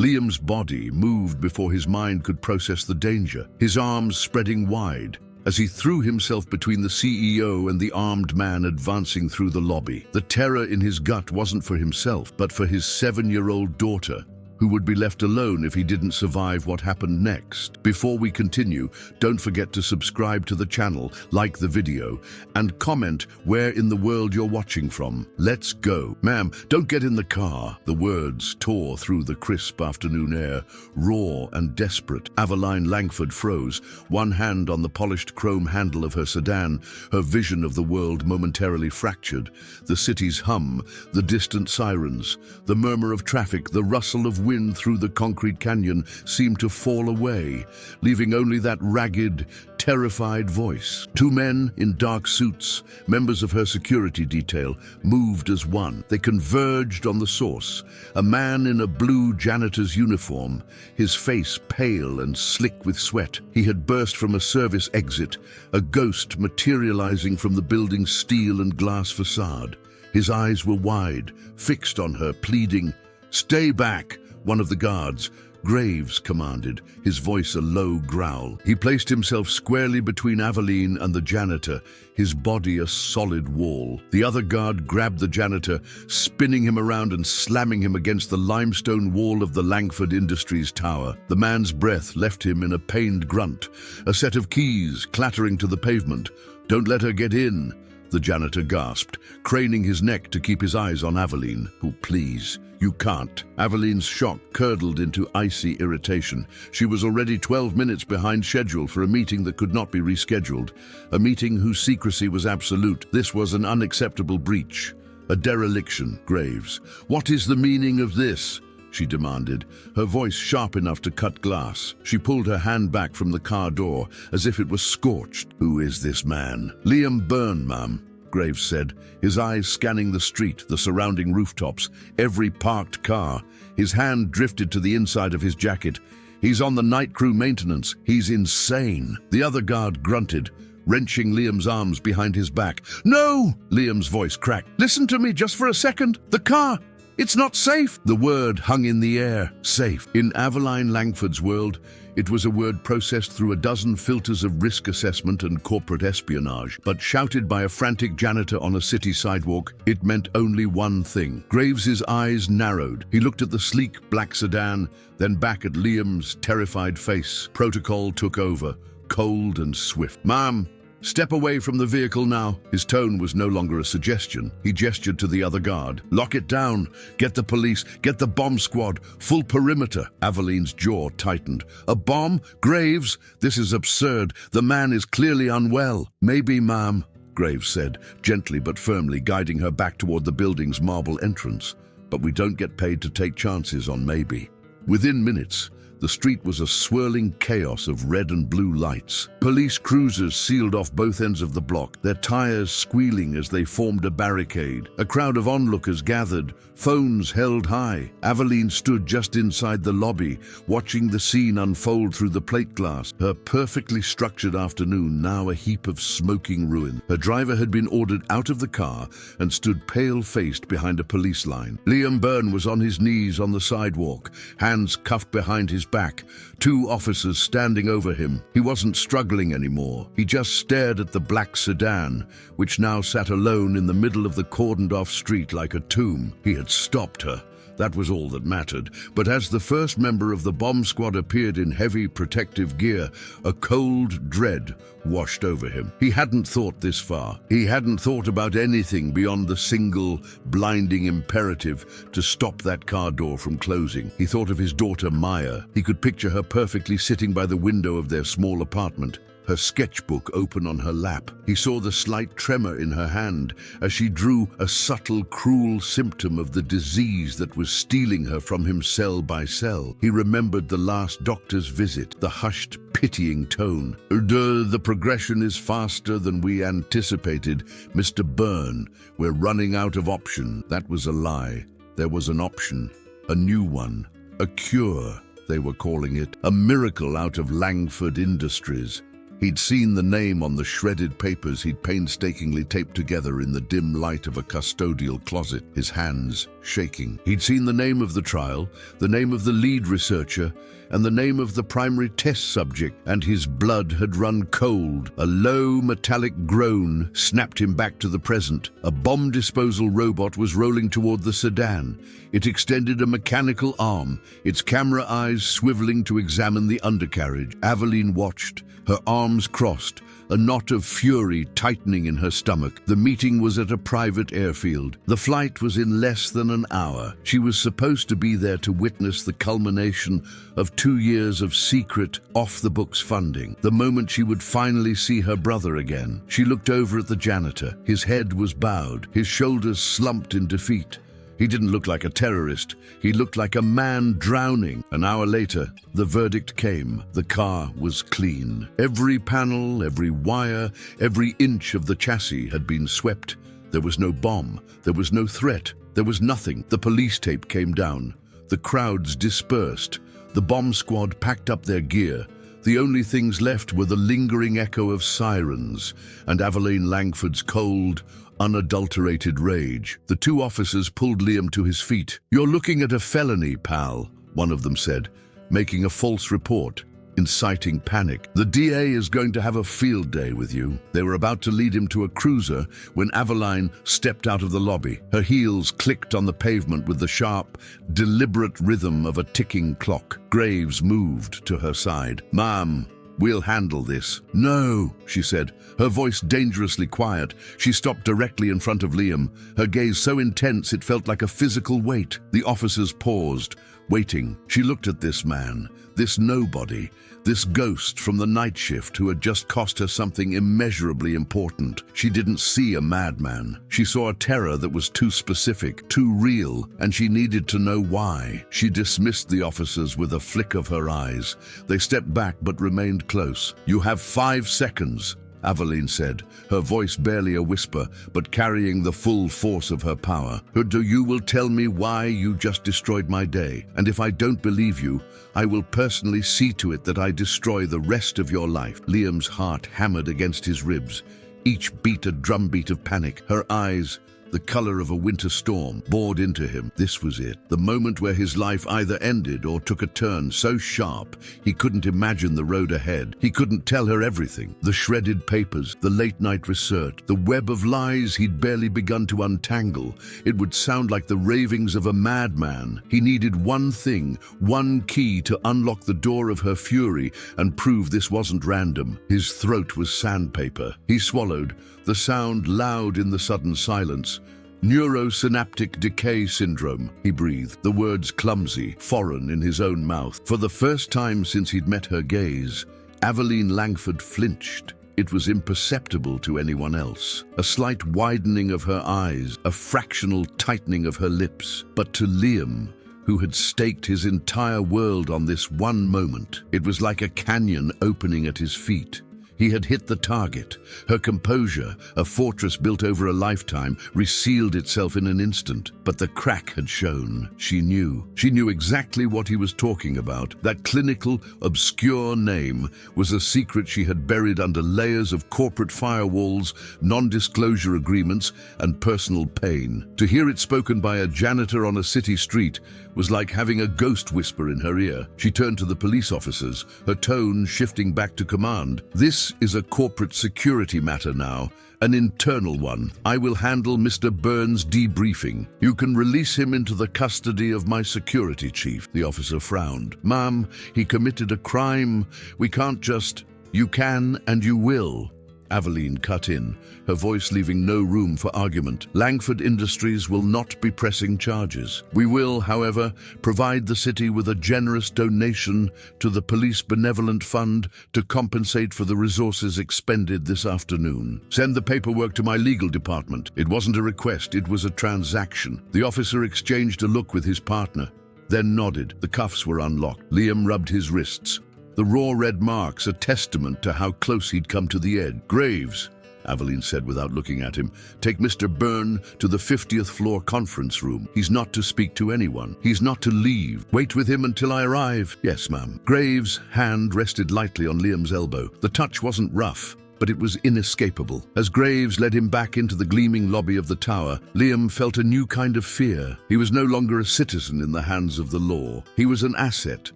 Liam's body moved before his mind could process the danger, his arms spreading wide as he threw himself between the CEO and the armed man advancing through the lobby. The terror in his gut wasn't for himself, but for his 7-year-old daughter, who would be left alone if he didn't survive what happened next. Before we continue, don't forget to subscribe to the channel, like the video, and comment where in the world you're watching from. Let's go. Ma'am, don't get in the car. The words tore through the crisp afternoon air, raw and desperate. Aveline Langford froze, one hand on the polished chrome handle of her sedan, her vision of the world momentarily fractured. The city's hum, the distant sirens, the murmur of traffic, the rustle of wind through the concrete canyon seemed to fall away, leaving only that ragged, terrified voice. Two men in dark suits, members of her security detail, moved as one. They converged on the source. A man in a blue janitor's uniform, his face pale and slick with sweat. He had burst from a service exit, a ghost materializing from the building's steel and glass facade. His eyes were wide, fixed on her, pleading, "Stay back." One of the guards, Graves, commanded, his voice a low growl. He placed himself squarely between Aveline and the janitor, his body a solid wall. The other guard grabbed the janitor, spinning him around and slamming him against the limestone wall of the Langford Industries tower. The man's breath left him in a pained grunt, a set of keys clattering to the pavement. "Don't let her get in," the janitor gasped, craning his neck to keep his eyes on Aveline. "Oh, please. You can't." Aveline's shock curdled into icy irritation. She was already 12 minutes behind schedule for a meeting that could not be rescheduled, a meeting whose secrecy was absolute. This was an unacceptable breach, a dereliction. "Graves, what is the meaning of this?" she demanded, her voice sharp enough to cut glass. She pulled her hand back from the car door as if it was scorched. "Who is this man?" "Liam Byrne, ma'am," Graves said, his eyes scanning the street, the surrounding rooftops, every parked car. His hand drifted to the inside of his jacket. "He's on the night crew maintenance. He's insane." The other guard grunted, wrenching Liam's arms behind his back. "No!" Liam's voice cracked. "Listen to me just for a second. The car, it's not safe." The word hung in the air. Safe. In Aveline Langford's world, it was a word processed through a dozen filters of risk assessment and corporate espionage. But shouted by a frantic janitor on a city sidewalk, it meant only one thing. Graves's eyes narrowed. He looked at the sleek black sedan, then back at Liam's terrified face. Protocol took over, cold and swift. "Ma'am, step away from the vehicle now." His tone was no longer a suggestion. He gestured to the other guard. "Lock it down. Get the police. Get the bomb squad. Full perimeter." Aveline's jaw tightened. "A bomb? Graves? This is absurd. The man is clearly unwell." "Maybe, ma'am," Graves said, gently but firmly, guiding her back toward the building's marble entrance. "But we don't get paid to take chances on maybe." Within minutes, the street was a swirling chaos of red and blue lights. Police cruisers sealed off both ends of the block, their tires squealing as they formed a barricade. A crowd of onlookers gathered, phones held high. Aveline stood just inside the lobby, watching the scene unfold through the plate glass. Her perfectly structured afternoon now a heap of smoking ruin. Her driver had been ordered out of the car and stood pale-faced behind a police line. Liam Byrne was on his knees on the sidewalk, hands cuffed behind his back, two officers standing over him. He wasn't struggling anymore. He just stared at the black sedan, which now sat alone in the middle of the cordoned-off street like a tomb. He had stopped her. That was all that mattered. But as the first member of the bomb squad appeared in heavy protective gear, a cold dread washed over him. He hadn't thought this far. He hadn't thought about anything beyond the single, blinding imperative to stop that car door from closing. He thought of his daughter Maya. He could picture her perfectly sitting by the window of their small apartment, her sketchbook open on her lap. He saw the slight tremor in her hand as she drew, a subtle, cruel symptom of the disease that was stealing her from him cell by cell. He remembered the last doctor's visit, the hushed, pitying tone. The progression is faster than we anticipated, Mr. Byrne. We're running out of option." That was a lie. There was an option, a new one, a cure, they were calling it, a miracle out of Langford Industries. He'd seen the name on the shredded papers he'd painstakingly taped together in the dim light of a custodial closet. His hands shaking. He'd seen the name of the trial, the name of the lead researcher, and the name of the primary test subject, and his blood had run cold. A low, metallic groan snapped him back to the present. A bomb disposal robot was rolling toward the sedan. It extended a mechanical arm, its camera eyes swiveling to examine the undercarriage. Aveline watched, her arms crossed, a knot of fury tightening in her stomach. The meeting was at a private airfield. The flight was in less than an hour. She was supposed to be there to witness the culmination of 2 years of secret, off-the-books funding. The moment she would finally see her brother again. She looked over at the janitor. His head was bowed, his shoulders slumped in defeat. He didn't look like a terrorist. He looked like a man drowning. An hour later, the verdict came. The car was clean. Every panel, every wire, every inch of the chassis had been swept. There was no bomb. There was no threat. There was nothing. The police tape came down. The crowds dispersed. The bomb squad packed up their gear. The only things left were the lingering echo of sirens and Aveline Langford's cold, unadulterated rage. The 2 officers pulled Liam to his feet. "You're looking at a felony, pal," one of them said, "making a false report, inciting panic. The DA is going to have a field day with you." They were about to lead him to a cruiser when Aveline stepped out of the lobby. Her heels clicked on the pavement with the sharp, deliberate rhythm of a ticking clock. Graves moved to her side. "Ma'am, we'll handle this." "No," she said, her voice dangerously quiet. She stopped directly in front of Liam, her gaze so intense it felt like a physical weight. The officers paused, waiting. She looked at this man, this nobody, this ghost from the night shift who had just cost her something immeasurably important. She didn't see a madman. She saw a terror that was too specific, too real, and she needed to know why. She dismissed the officers with a flick of her eyes. They stepped back but remained close. "You have 5 seconds. Aveline said, her voice barely a whisper, but carrying the full force of her power. "You will tell me why you just destroyed my day, and if I don't believe you, I will personally see to it that I destroy the rest of your life." Liam's heart hammered against his ribs, each beat a drumbeat of panic. Her eyes, the color of a winter storm, bored into him. This was it, the moment where his life either ended or took a turn so sharp he couldn't imagine the road ahead. He couldn't tell her everything. The shredded papers, the late-night research, the web of lies he'd barely begun to untangle. It would sound like the ravings of a madman. He needed one thing, one key to unlock the door of her fury and prove this wasn't random. His throat was sandpaper. He swallowed, the sound loud in the sudden silence. "Neurosynaptic decay syndrome," he breathed, the words clumsy, foreign in his own mouth. For the first time since he'd met her gaze, Aveline Langford flinched. It was imperceptible to anyone else. A slight widening of her eyes, a fractional tightening of her lips. But to Liam, who had staked his entire world on this one moment, it was like a canyon opening at his feet. He had hit the target. Her composure, a fortress built over a lifetime, resealed itself in an instant. But the crack had shown. She knew. She knew exactly what he was talking about. That clinical, obscure name was a secret she had buried under layers of corporate firewalls, non-disclosure agreements, and personal pain. To hear it spoken by a janitor on a city street was like having a ghost whisper in her ear. She turned to the police officers, her tone shifting back to command. "This is a corporate security matter now, an internal one. I will handle Mr. Burns' debriefing. You can release him into the custody of my security chief." The officer frowned. "Ma'am, he committed a crime. We can't just—" "You can and you will." Aveline cut in, her voice leaving no room for argument. "Langford Industries will not be pressing charges. We will, however, provide the city with a generous donation to the Police Benevolent Fund to compensate for the resources expended this afternoon. Send the paperwork to my legal department." It wasn't a request, it was a transaction. The officer exchanged a look with his partner, then nodded. The cuffs were unlocked. Liam rubbed his wrists. The raw red marks, a testament to how close he'd come to the edge. "Graves," Aveline said without looking at him, "take Mr. Byrne to the 50th floor conference room. He's not to speak to anyone. He's not to leave. Wait with him until I arrive." "Yes, ma'am." Graves' hand rested lightly on Liam's elbow. The touch wasn't rough. but it was inescapable. As Graves led him back into the gleaming lobby of the tower, Liam felt a new kind of fear. He was no longer a citizen in the hands of the law. He was an asset,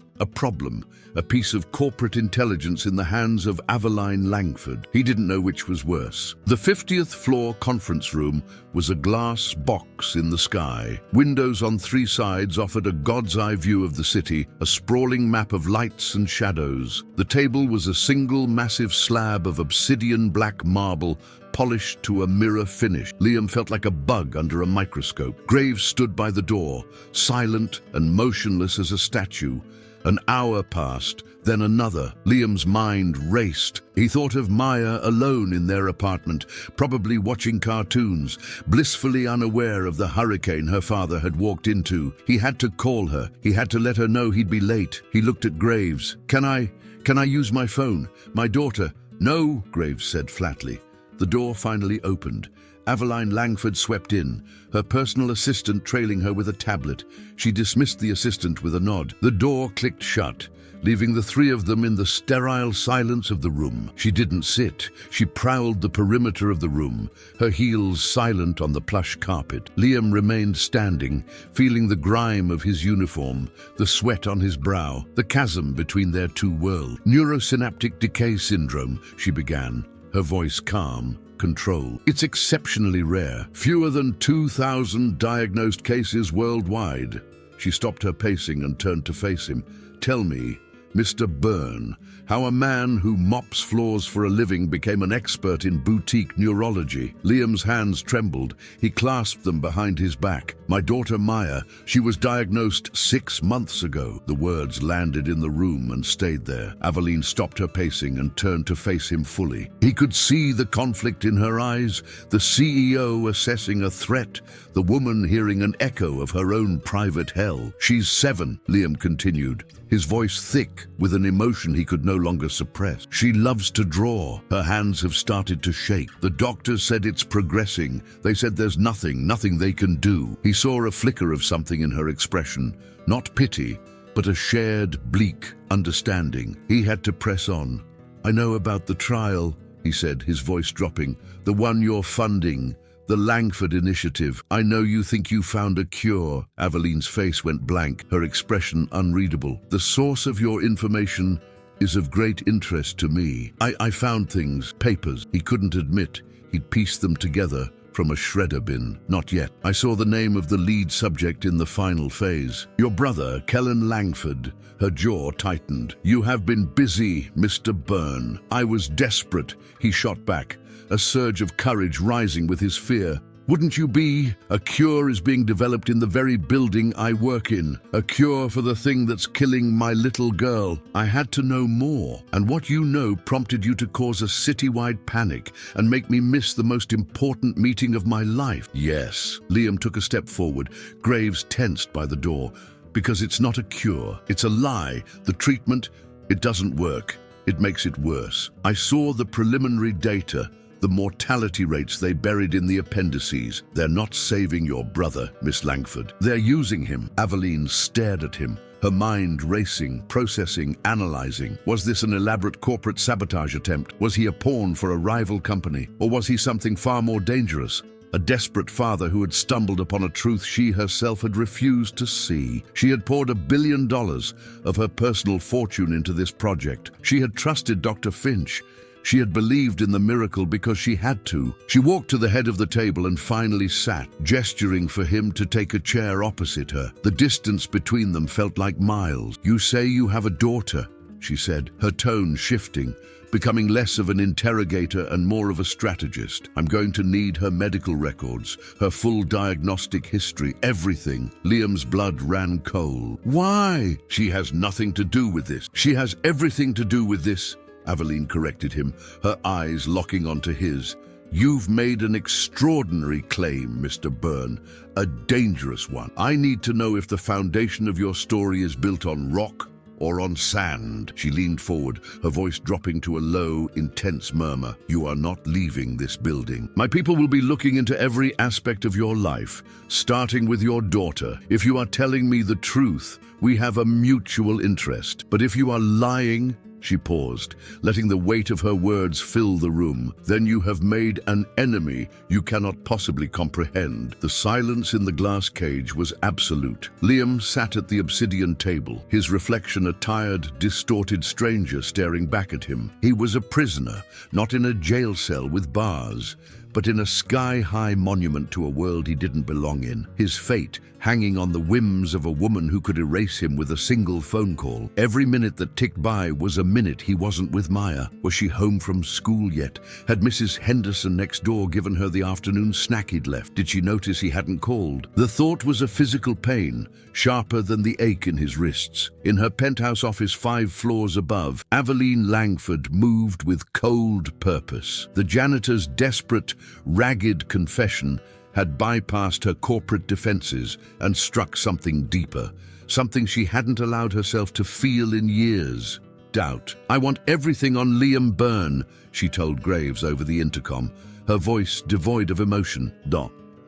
a problem, a piece of corporate intelligence in the hands of Aveline Langford. He didn't know which was worse. The 50th floor conference room was a glass box in the sky. Windows on 3 sides offered a god's eye view of the city, a sprawling map of lights and shadows. The table was a single massive slab of obsidian black marble, polished to a mirror finish. Liam felt like a bug under a microscope. Graves stood by the door, silent and motionless as a statue. An hour passed, then another. Liam's mind raced. He thought of Maya alone in their apartment, probably watching cartoons, blissfully unaware of the hurricane her father had walked into. He had to call her. He had to let her know he'd be late. He looked at Graves. Can I use my phone? My daughter." "No," Graves said flatly. The door finally opened. Aveline Langford swept in, her personal assistant trailing her with a tablet. She dismissed the assistant with a nod. The door clicked shut, leaving the 3 of them in the sterile silence of the room. She didn't sit. She prowled the perimeter of the room, her heels silent on the plush carpet. Liam remained standing, feeling the grime of his uniform, the sweat on his brow, the chasm between their 2 worlds. "Neurosynaptic decay syndrome," she began, her voice calm. "Control. It's exceptionally rare. Fewer than 2,000 diagnosed cases worldwide." She stopped her pacing and turned to face him. "Tell me, Mr. Byrne, how a man who mops floors for a living became an expert in boutique neurology." Liam's hands trembled. He clasped them behind his back. "My daughter Maya, she was diagnosed 6 months ago." The words landed in the room and stayed there. Aveline stopped her pacing and turned to face him fully. He could see the conflict in her eyes, the CEO assessing a threat, the woman hearing an echo of her own private hell. "She's 7, Liam continued, his voice thick with an emotion he could no longer suppress. "She loves to draw. Her hands have started to shake. The doctors said it's progressing. They said there's nothing they can do." He saw a flicker of something in her expression, not pity, but a shared, bleak understanding. He had to press on. "I know about the trial," he said, his voice dropping. "The one you're funding. The Langford Initiative. I know you think you found a cure." Aveline's face went blank, her expression unreadable. "The source of your information is of great interest to me. I found things, papers he couldn't admit. He'd pieced them together from a shredder bin. Not yet. I saw the name of the lead subject in the final phase. Your brother, Kellen Langford." Her jaw tightened. "You have been busy, Mr. Byrne." "I was desperate," he shot back, a surge of courage rising with his fear. "Wouldn't you be? A cure is being developed in the very building I work in. A cure for the thing that's killing my little girl. I had to know more, and what you know prompted you to cause a citywide panic and make me miss the most important meeting of my life." "Yes." Liam took a step forward, Graves tensed by the door. "Because it's not a cure. It's a lie. The treatment, it doesn't work. It makes it worse. I saw the preliminary data. The mortality rates they buried in the appendices. They're not saving your brother, Miss Langford. They're using him." Aveline stared at him, her mind racing, processing, analyzing. Was this an elaborate corporate sabotage attempt? Was he a pawn for a rival company? Or was he something far more dangerous? A desperate father who had stumbled upon a truth she herself had refused to see. She had poured $1 billion of her personal fortune into this project. She had trusted Dr. Finch. She had believed in the miracle because she had to. She walked to the head of the table and finally sat, gesturing for him to take a chair opposite her. The distance between them felt like miles. "You say you have a daughter," she said, her tone shifting, becoming less of an interrogator and more of a strategist. "I'm going to need her medical records, her full diagnostic history, everything." Liam's blood ran cold. "Why?" "She has nothing to do with this." "She has everything to do with this," Aveline corrected him, her eyes locking onto his. "You've made an extraordinary claim, Mr. Byrne, a dangerous one. I need to know if the foundation of your story is built on rock or on sand." She leaned forward, her voice dropping to a low, intense murmur. "You are not leaving this building. My people will be looking into every aspect of your life, starting with your daughter. If you are telling me the truth, we have a mutual interest. But if you are lying," She paused, letting the weight of her words fill the room. Then you have made an enemy you cannot possibly comprehend. The silence in the glass cage was absolute. Liam sat at the obsidian table, his reflection a tired, distorted stranger staring back at him. He was a prisoner, not in a jail cell with bars, but in a sky-high monument to a world he didn't belong in. His fate hanging on the whims of a woman who could erase him with a single phone call. Every minute that ticked by was a minute he wasn't with Maya. Was she home from school yet? Had Mrs. Henderson next door given her the afternoon snack he'd left? Did she notice he hadn't called? The thought was a physical pain, sharper than the ache in his wrists. In her penthouse office 5 floors above, Aveline Langford moved with cold purpose. The janitor's desperate, ragged confession had bypassed her corporate defenses and struck something deeper, something she hadn't allowed herself to feel in years. Doubt. "I want everything on Liam Byrne," she told Graves over the intercom, her voice devoid of emotion.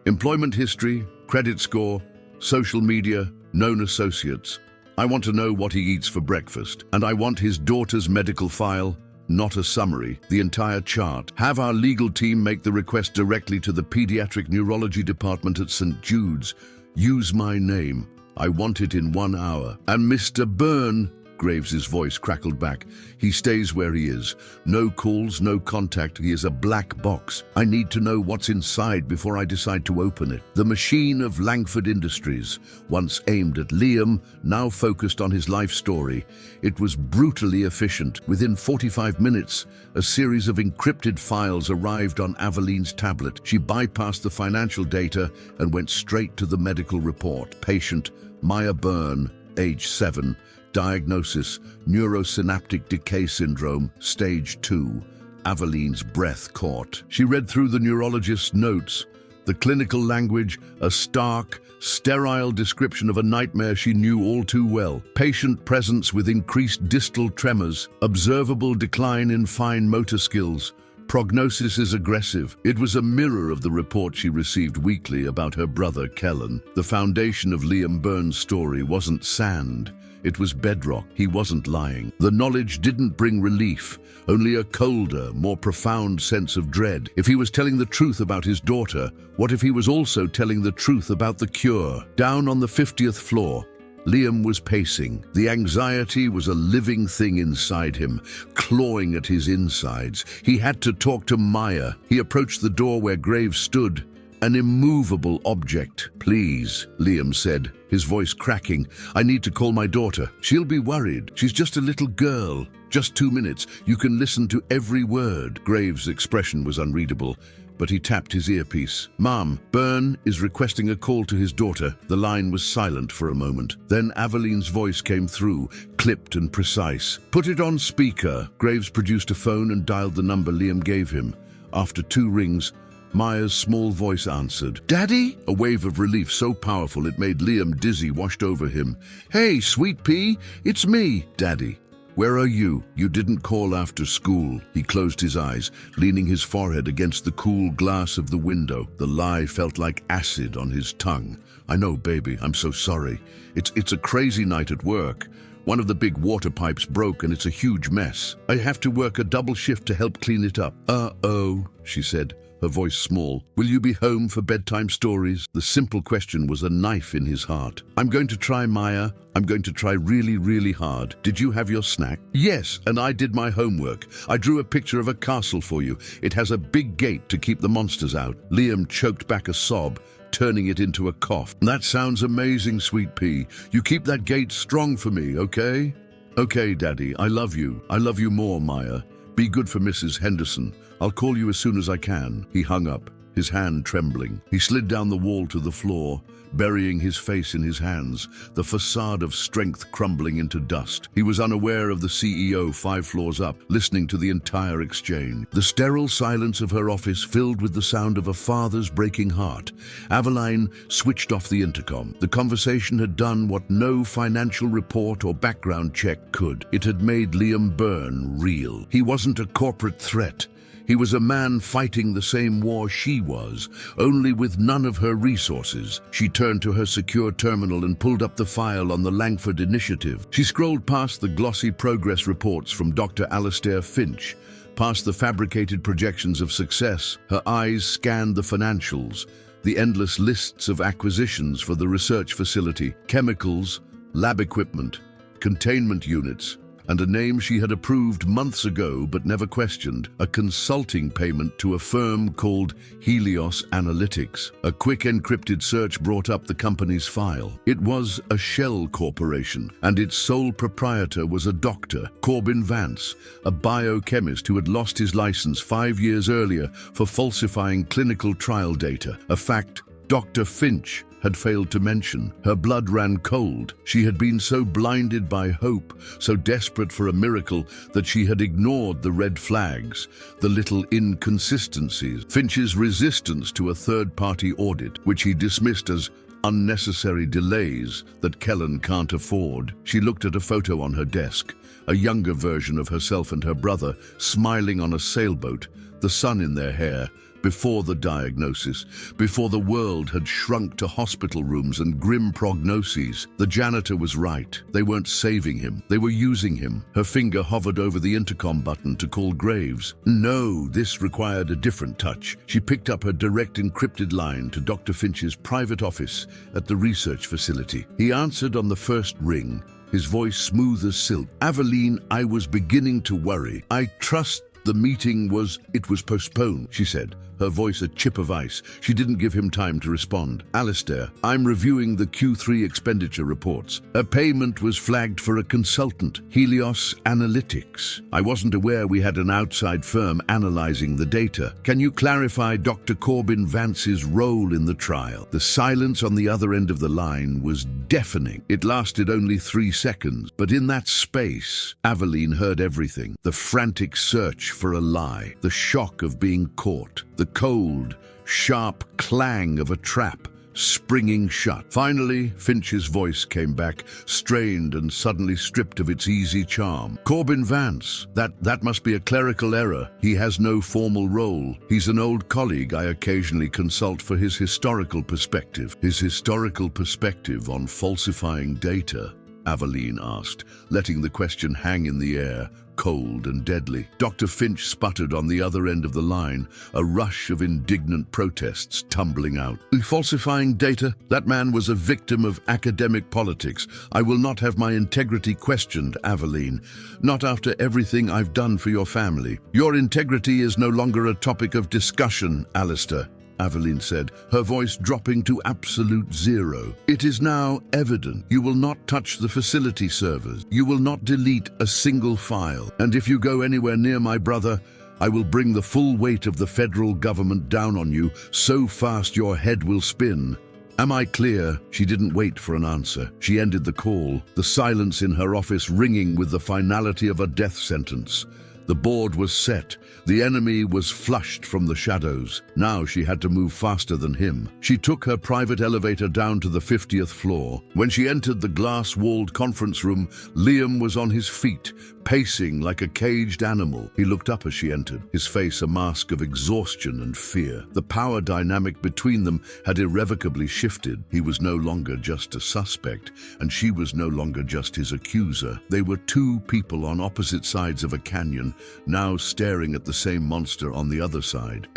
Employment history, credit score, social media, known associates. "I want to know what he eats for breakfast, and I want his daughter's medical file. Not a summary, the entire chart. Have our legal team make the request directly to the pediatric neurology department at St. Jude's. Use my name. I want it in 1 hour. And Mr. Byrne," Graves's voice crackled back, "he stays where he is. No calls, no contact. He is a black box. I need to know what's inside before I decide to open it." The machine of Langford Industries, once aimed at Liam, now focused on his life story. It was brutally efficient. Within 45 minutes, a series of encrypted files arrived on Aveline's tablet. She bypassed the financial data and went straight to the medical report. Patient Maya Byrne, age 7. Diagnosis: neurosynaptic decay syndrome, stage 2. Aveline's breath caught. She read through the neurologist's notes. The clinical language, a stark, sterile description of a nightmare she knew all too well. Patient presence with increased distal tremors, observable decline in fine motor skills. Prognosis is aggressive. It was a mirror of the report she received weekly about her brother, Kellen. The foundation of Liam Byrne's story wasn't sand. It was bedrock. He wasn't lying. The knowledge didn't bring relief, only a colder, more profound sense of dread. If he was telling the truth about his daughter, what if he was also telling the truth about the cure? Down on the 50th floor, Liam was pacing. The anxiety was a living thing inside him, clawing at his insides. He had to talk to Maya. He approached the door where Graves stood, an immovable object. "Please," Liam said, his voice cracking. "I need to call my daughter. She'll be worried. She's just a little girl. Just 2 minutes. You can listen to every word." Graves' expression was unreadable, but he tapped his earpiece. "Mom, Byrne is requesting a call to his daughter." The line was silent for a moment. Then Aveline's voice came through, clipped and precise. "Put it on speaker." Graves produced a phone and dialed the number Liam gave him. After 2 rings, Maya's small voice answered. "Daddy?" A wave of relief so powerful it made Liam dizzy washed over him. "Hey, sweet pea, it's me, Daddy. Where are you? You didn't call after school." He closed his eyes, leaning his forehead against the cool glass of the window. The lie felt like acid on his tongue. "I know, baby, I'm so sorry. It's a crazy night at work. One of the big water pipes broke and it's a huge mess. I have to work a double shift to help clean it up." "Uh-oh," she said, her voice small. "Will you be home for bedtime stories?" The simple question was a knife in his heart. "I'm going to try, Maya. I'm going to try really, really hard. Did you have your snack?" "Yes, and I did my homework. I drew a picture of a castle for you. It has a big gate to keep the monsters out." Liam choked back a sob, turning it into a cough. "That sounds amazing, sweet pea. You keep that gate strong for me, okay?" "Okay, Daddy. I love you. I love you more, Maya. Be good for Mrs. Henderson. I'll call you as soon as I can." He hung up, his hand trembling. He slid down the wall to the floor, burying his face in his hands, the facade of strength crumbling into dust. He was unaware of the CEO 5 floors up, listening to the entire exchange. The sterile silence of her office filled with the sound of a father's breaking heart. Aveline switched off the intercom. The conversation had done what no financial report or background check could. It had made Liam Byrne real. He wasn't a corporate threat. He was a man fighting the same war she was, only with none of her resources. She turned to her secure terminal and pulled up the file on the Langford Initiative. She scrolled past the glossy progress reports from Dr. Alastair Finch, past the fabricated projections of success. Her eyes scanned the financials, the endless lists of acquisitions for the research facility, chemicals, lab equipment, containment units, and a name she had approved months ago but never questioned, a consulting payment to a firm called Helios Analytics. A quick encrypted search brought up the company's file. It was a shell corporation, and its sole proprietor was a doctor, Corbin Vance, a biochemist who had lost his license 5 years earlier for falsifying clinical trial data, a fact Dr. Finch had failed to mention. Her blood ran cold. She had been so blinded by hope, so desperate for a miracle, that she had ignored the red flags, the little inconsistencies. Finch's resistance to a third-party audit, which he dismissed as unnecessary delays that Kellen can't afford. She looked at a photo on her desk, a younger version of herself and her brother, smiling on a sailboat, the sun in their hair, before the diagnosis, before the world had shrunk to hospital rooms and grim prognoses. The janitor was right. They weren't saving him. They were using him. Her finger hovered over the intercom button to call Graves. No, this required a different touch. She picked up her direct encrypted line to Dr. Finch's private office at the research facility. He answered on the first ring, his voice smooth as silk. Aveline, I was beginning to worry. I trust the meeting was postponed, she said, her voice a chip of ice. She didn't give him time to respond. Alastair, I'm reviewing the Q3 expenditure reports. A payment was flagged for a consultant, Helios Analytics. I wasn't aware we had an outside firm analyzing the data. Can you clarify Dr. Corbin Vance's role in the trial? The silence on the other end of the line was deafening. It lasted only 3 seconds, but in that space, Aveline heard everything. The frantic search for a lie, the shock of being caught, the cold, sharp clang of a trap springing shut. Finally, Finch's voice came back, strained and suddenly stripped of its easy charm. Corbin Vance, that must be a clerical error. He has no formal role. He's an old colleague I occasionally consult for his historical perspective. His historical perspective on falsifying data? Aveline asked, letting the question hang in the air, cold and deadly. Dr. Finch sputtered on the other end of the line, a rush of indignant protests tumbling out. Falsifying data? That man was a victim of academic politics. I will not have my integrity questioned, Aveline. Not after everything I've done for your family. Your integrity is no longer a topic of discussion, Alastair, Aveline said, her voice dropping to absolute zero. It is now evident you will not touch the facility servers. You will not delete a single file. And if you go anywhere near my brother, I will bring the full weight of the federal government down on you so fast your head will spin. Am I clear? She didn't wait for an answer. She ended the call, the silence in her office ringing with the finality of a death sentence. The board was set. The enemy was flushed from the shadows. Now she had to move faster than him. She took her private elevator down to the 50th floor. When she entered the glass-walled conference room, Liam was on his feet, pacing like a caged animal. He looked up as she entered, his face a mask of exhaustion and fear. The power dynamic between them had irrevocably shifted. He was no longer just a suspect, and she was no longer just his accuser. They were two people on opposite sides of a canyon, now staring at the same monster on the other side.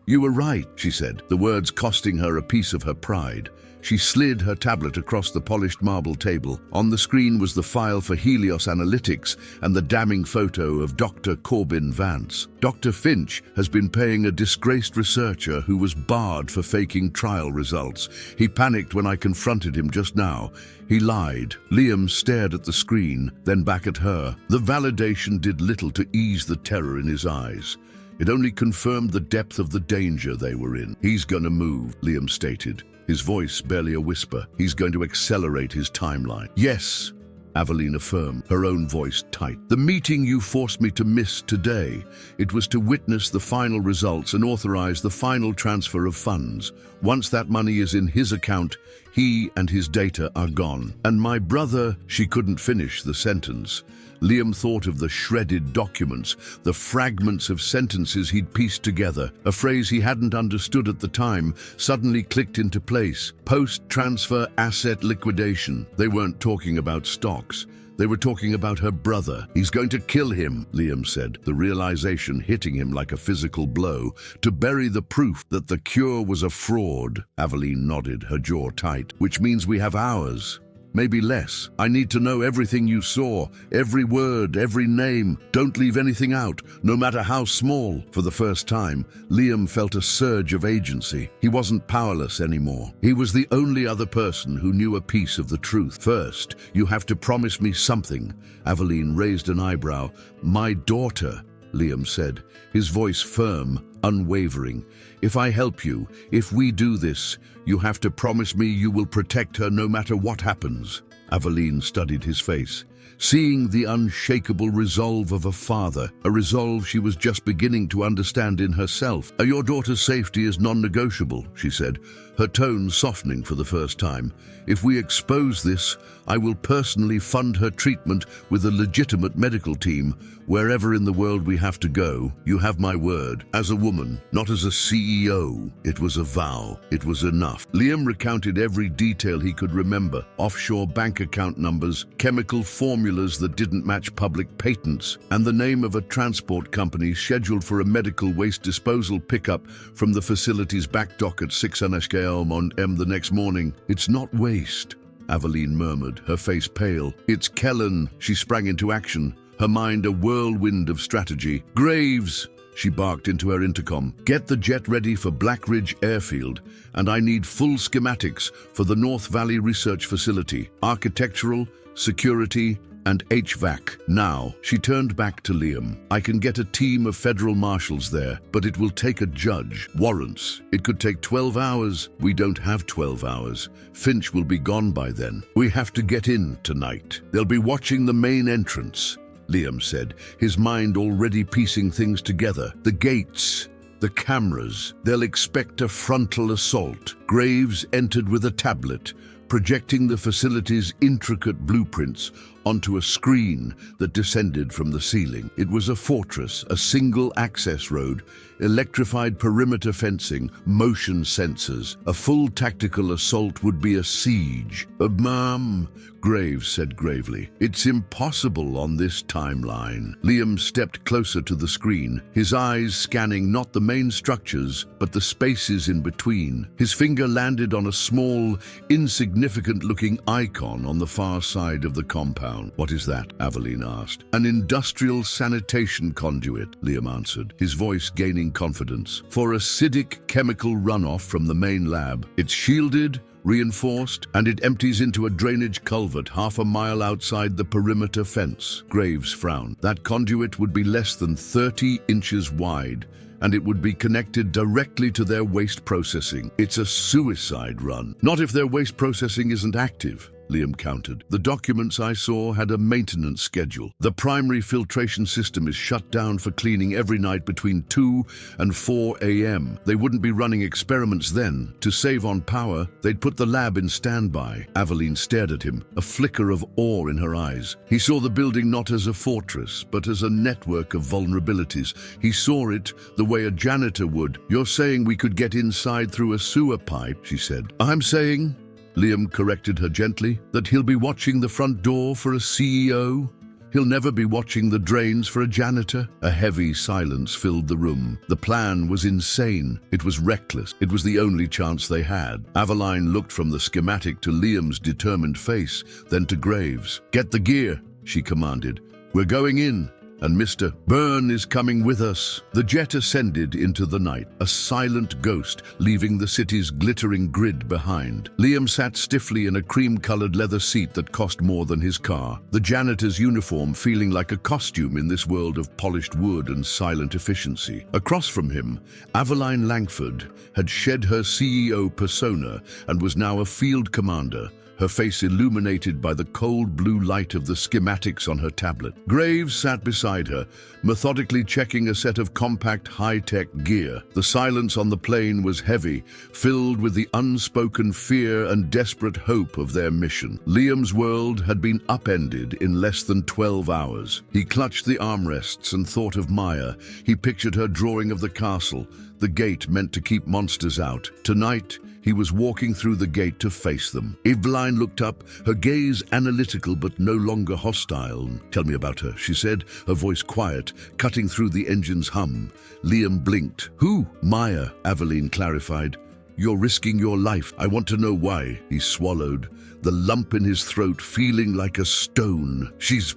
You were right, she said, the words costing her a piece of her pride. She slid her tablet across the polished marble table. On the screen was the file for Helios Analytics and the damning photo of Dr. Corbin Vance. Dr. Finch has been paying a disgraced researcher who was barred for faking trial results. He panicked when I confronted him just now. He lied. Liam stared at the screen, then back at her. The validation did little to ease the terror in his eyes. It only confirmed the depth of the danger they were in. He's gonna move, Liam stated, his voice barely a whisper. He's going to accelerate his timeline. Yes, Aveline affirmed, her own voice tight. The meeting you forced me to miss today. It was to witness the final results and authorize the final transfer of funds. Once that money is in his account, he and his data are gone. And my brother, she couldn't finish the sentence. Liam thought of the shredded documents, the fragments of sentences he'd pieced together. A phrase he hadn't understood at the time suddenly clicked into place. Post-transfer asset liquidation. They weren't talking about stocks. They were talking about her brother. He's going to kill him, Liam said, the realization hitting him like a physical blow. To bury the proof that the cure was a fraud. Aveline nodded, her jaw tight. Which means we have hours. Maybe less. I need to know everything you saw, every word, every name. Don't leave anything out, no matter how small. For the first time, Liam felt a surge of agency. He wasn't powerless anymore. He was the only other person who knew a piece of the truth. First, you have to promise me something. Aveline raised an eyebrow. My daughter, Liam said, his voice firm, unwavering. If I help you, if we do this, you have to promise me you will protect her no matter what happens. Aveline studied his face, seeing the unshakable resolve of a father, a resolve she was just beginning to understand in herself. Your daughter's safety is non-negotiable, she said, her tone softening for the first time. If we expose this, I will personally fund her treatment with a legitimate medical team. Wherever in the world we have to go, you have my word. As a woman, not as a CEO. It was a vow. It was enough. Liam recounted every detail he could remember. Offshore bank account numbers, chemical formulas that didn't match public patents, and the name of a transport company scheduled for a medical waste disposal pickup from the facility's back dock at 6 on M the next morning. It's not waste, Aveline murmured, her face pale. It's Kellen. She sprang into action, her mind a whirlwind of strategy. Graves, she barked into her intercom. Get the jet ready for Black Ridge Airfield, and I need full schematics for the North Valley Research Facility, architectural, security, and HVAC. Now, she turned back to Liam. I can get a team of federal marshals there, but it will take a judge. Warrants. It could take 12 hours. We don't have 12 hours. Finch will be gone by then. We have to get in tonight. They'll be watching the main entrance, Liam said, his mind already piecing things together. The gates, the cameras. They'll expect a frontal assault. Graves entered with a tablet, projecting the facility's intricate blueprints onto a screen that descended from the ceiling. It was a fortress, a single access road, electrified perimeter fencing, motion sensors. A full tactical assault would be a siege. Ma'am, Graves said gravely, it's impossible on this timeline. Liam stepped closer to the screen, his eyes scanning not the main structures, but the spaces in between. His finger landed on a small, insignificant-looking icon on the far side of the compound. What is that? Aveline asked. An industrial sanitation conduit, Liam answered, his voice gaining confidence. For acidic chemical runoff from the main lab. It's shielded, reinforced, and it empties into a drainage culvert half a mile outside the perimeter fence. Graves frowned. That conduit would be less than 30 inches wide, and it would be connected directly to their waste processing. It's a suicide run. Not if their waste processing isn't active, Liam countered. The documents I saw had a maintenance schedule. The primary filtration system is shut down for cleaning every night between 2 and 4 a.m. They wouldn't be running experiments then. To save on power, they'd put the lab in standby. Aveline stared at him, a flicker of awe in her eyes. He saw the building not as a fortress, but as a network of vulnerabilities. He saw it the way a janitor would. You're saying we could get inside through a sewer pipe, she said. I'm saying, Liam corrected her gently, that he'll be watching the front door for a CEO. He'll never be watching the drains for a janitor. A heavy silence filled the room. The plan was insane. It was reckless. It was the only chance they had. Aveline looked from the schematic to Liam's determined face, then to Graves. Get the gear, she commanded. We're going in. And Mr. Byrne is coming with us. The jet ascended into the night, a silent ghost, leaving the city's glittering grid behind. Liam sat stiffly in a cream-colored leather seat that cost more than his car, the janitor's uniform feeling like a costume in this world of polished wood and silent efficiency. Across from him, Aveline Langford had shed her CEO persona and was now a field commander, her face illuminated by the cold blue light of the schematics on her tablet. Graves sat beside her, methodically checking a set of compact high-tech gear. The silence on the plane was heavy, filled with the unspoken fear and desperate hope of their mission. Liam's world had been upended in less than 12 hours. He clutched the armrests and thought of Maya. He pictured her drawing of the castle, the gate meant to keep monsters out. Tonight, he was walking through the gate to face them. Eveline looked up, her gaze analytical but no longer hostile. "Tell me about her," she said, her voice quiet, cutting through the engine's hum. Liam blinked. "Who?" "Maya," Aveline clarified. "You're risking your life. I want to know why." He swallowed, the lump in his throat feeling like a stone. She's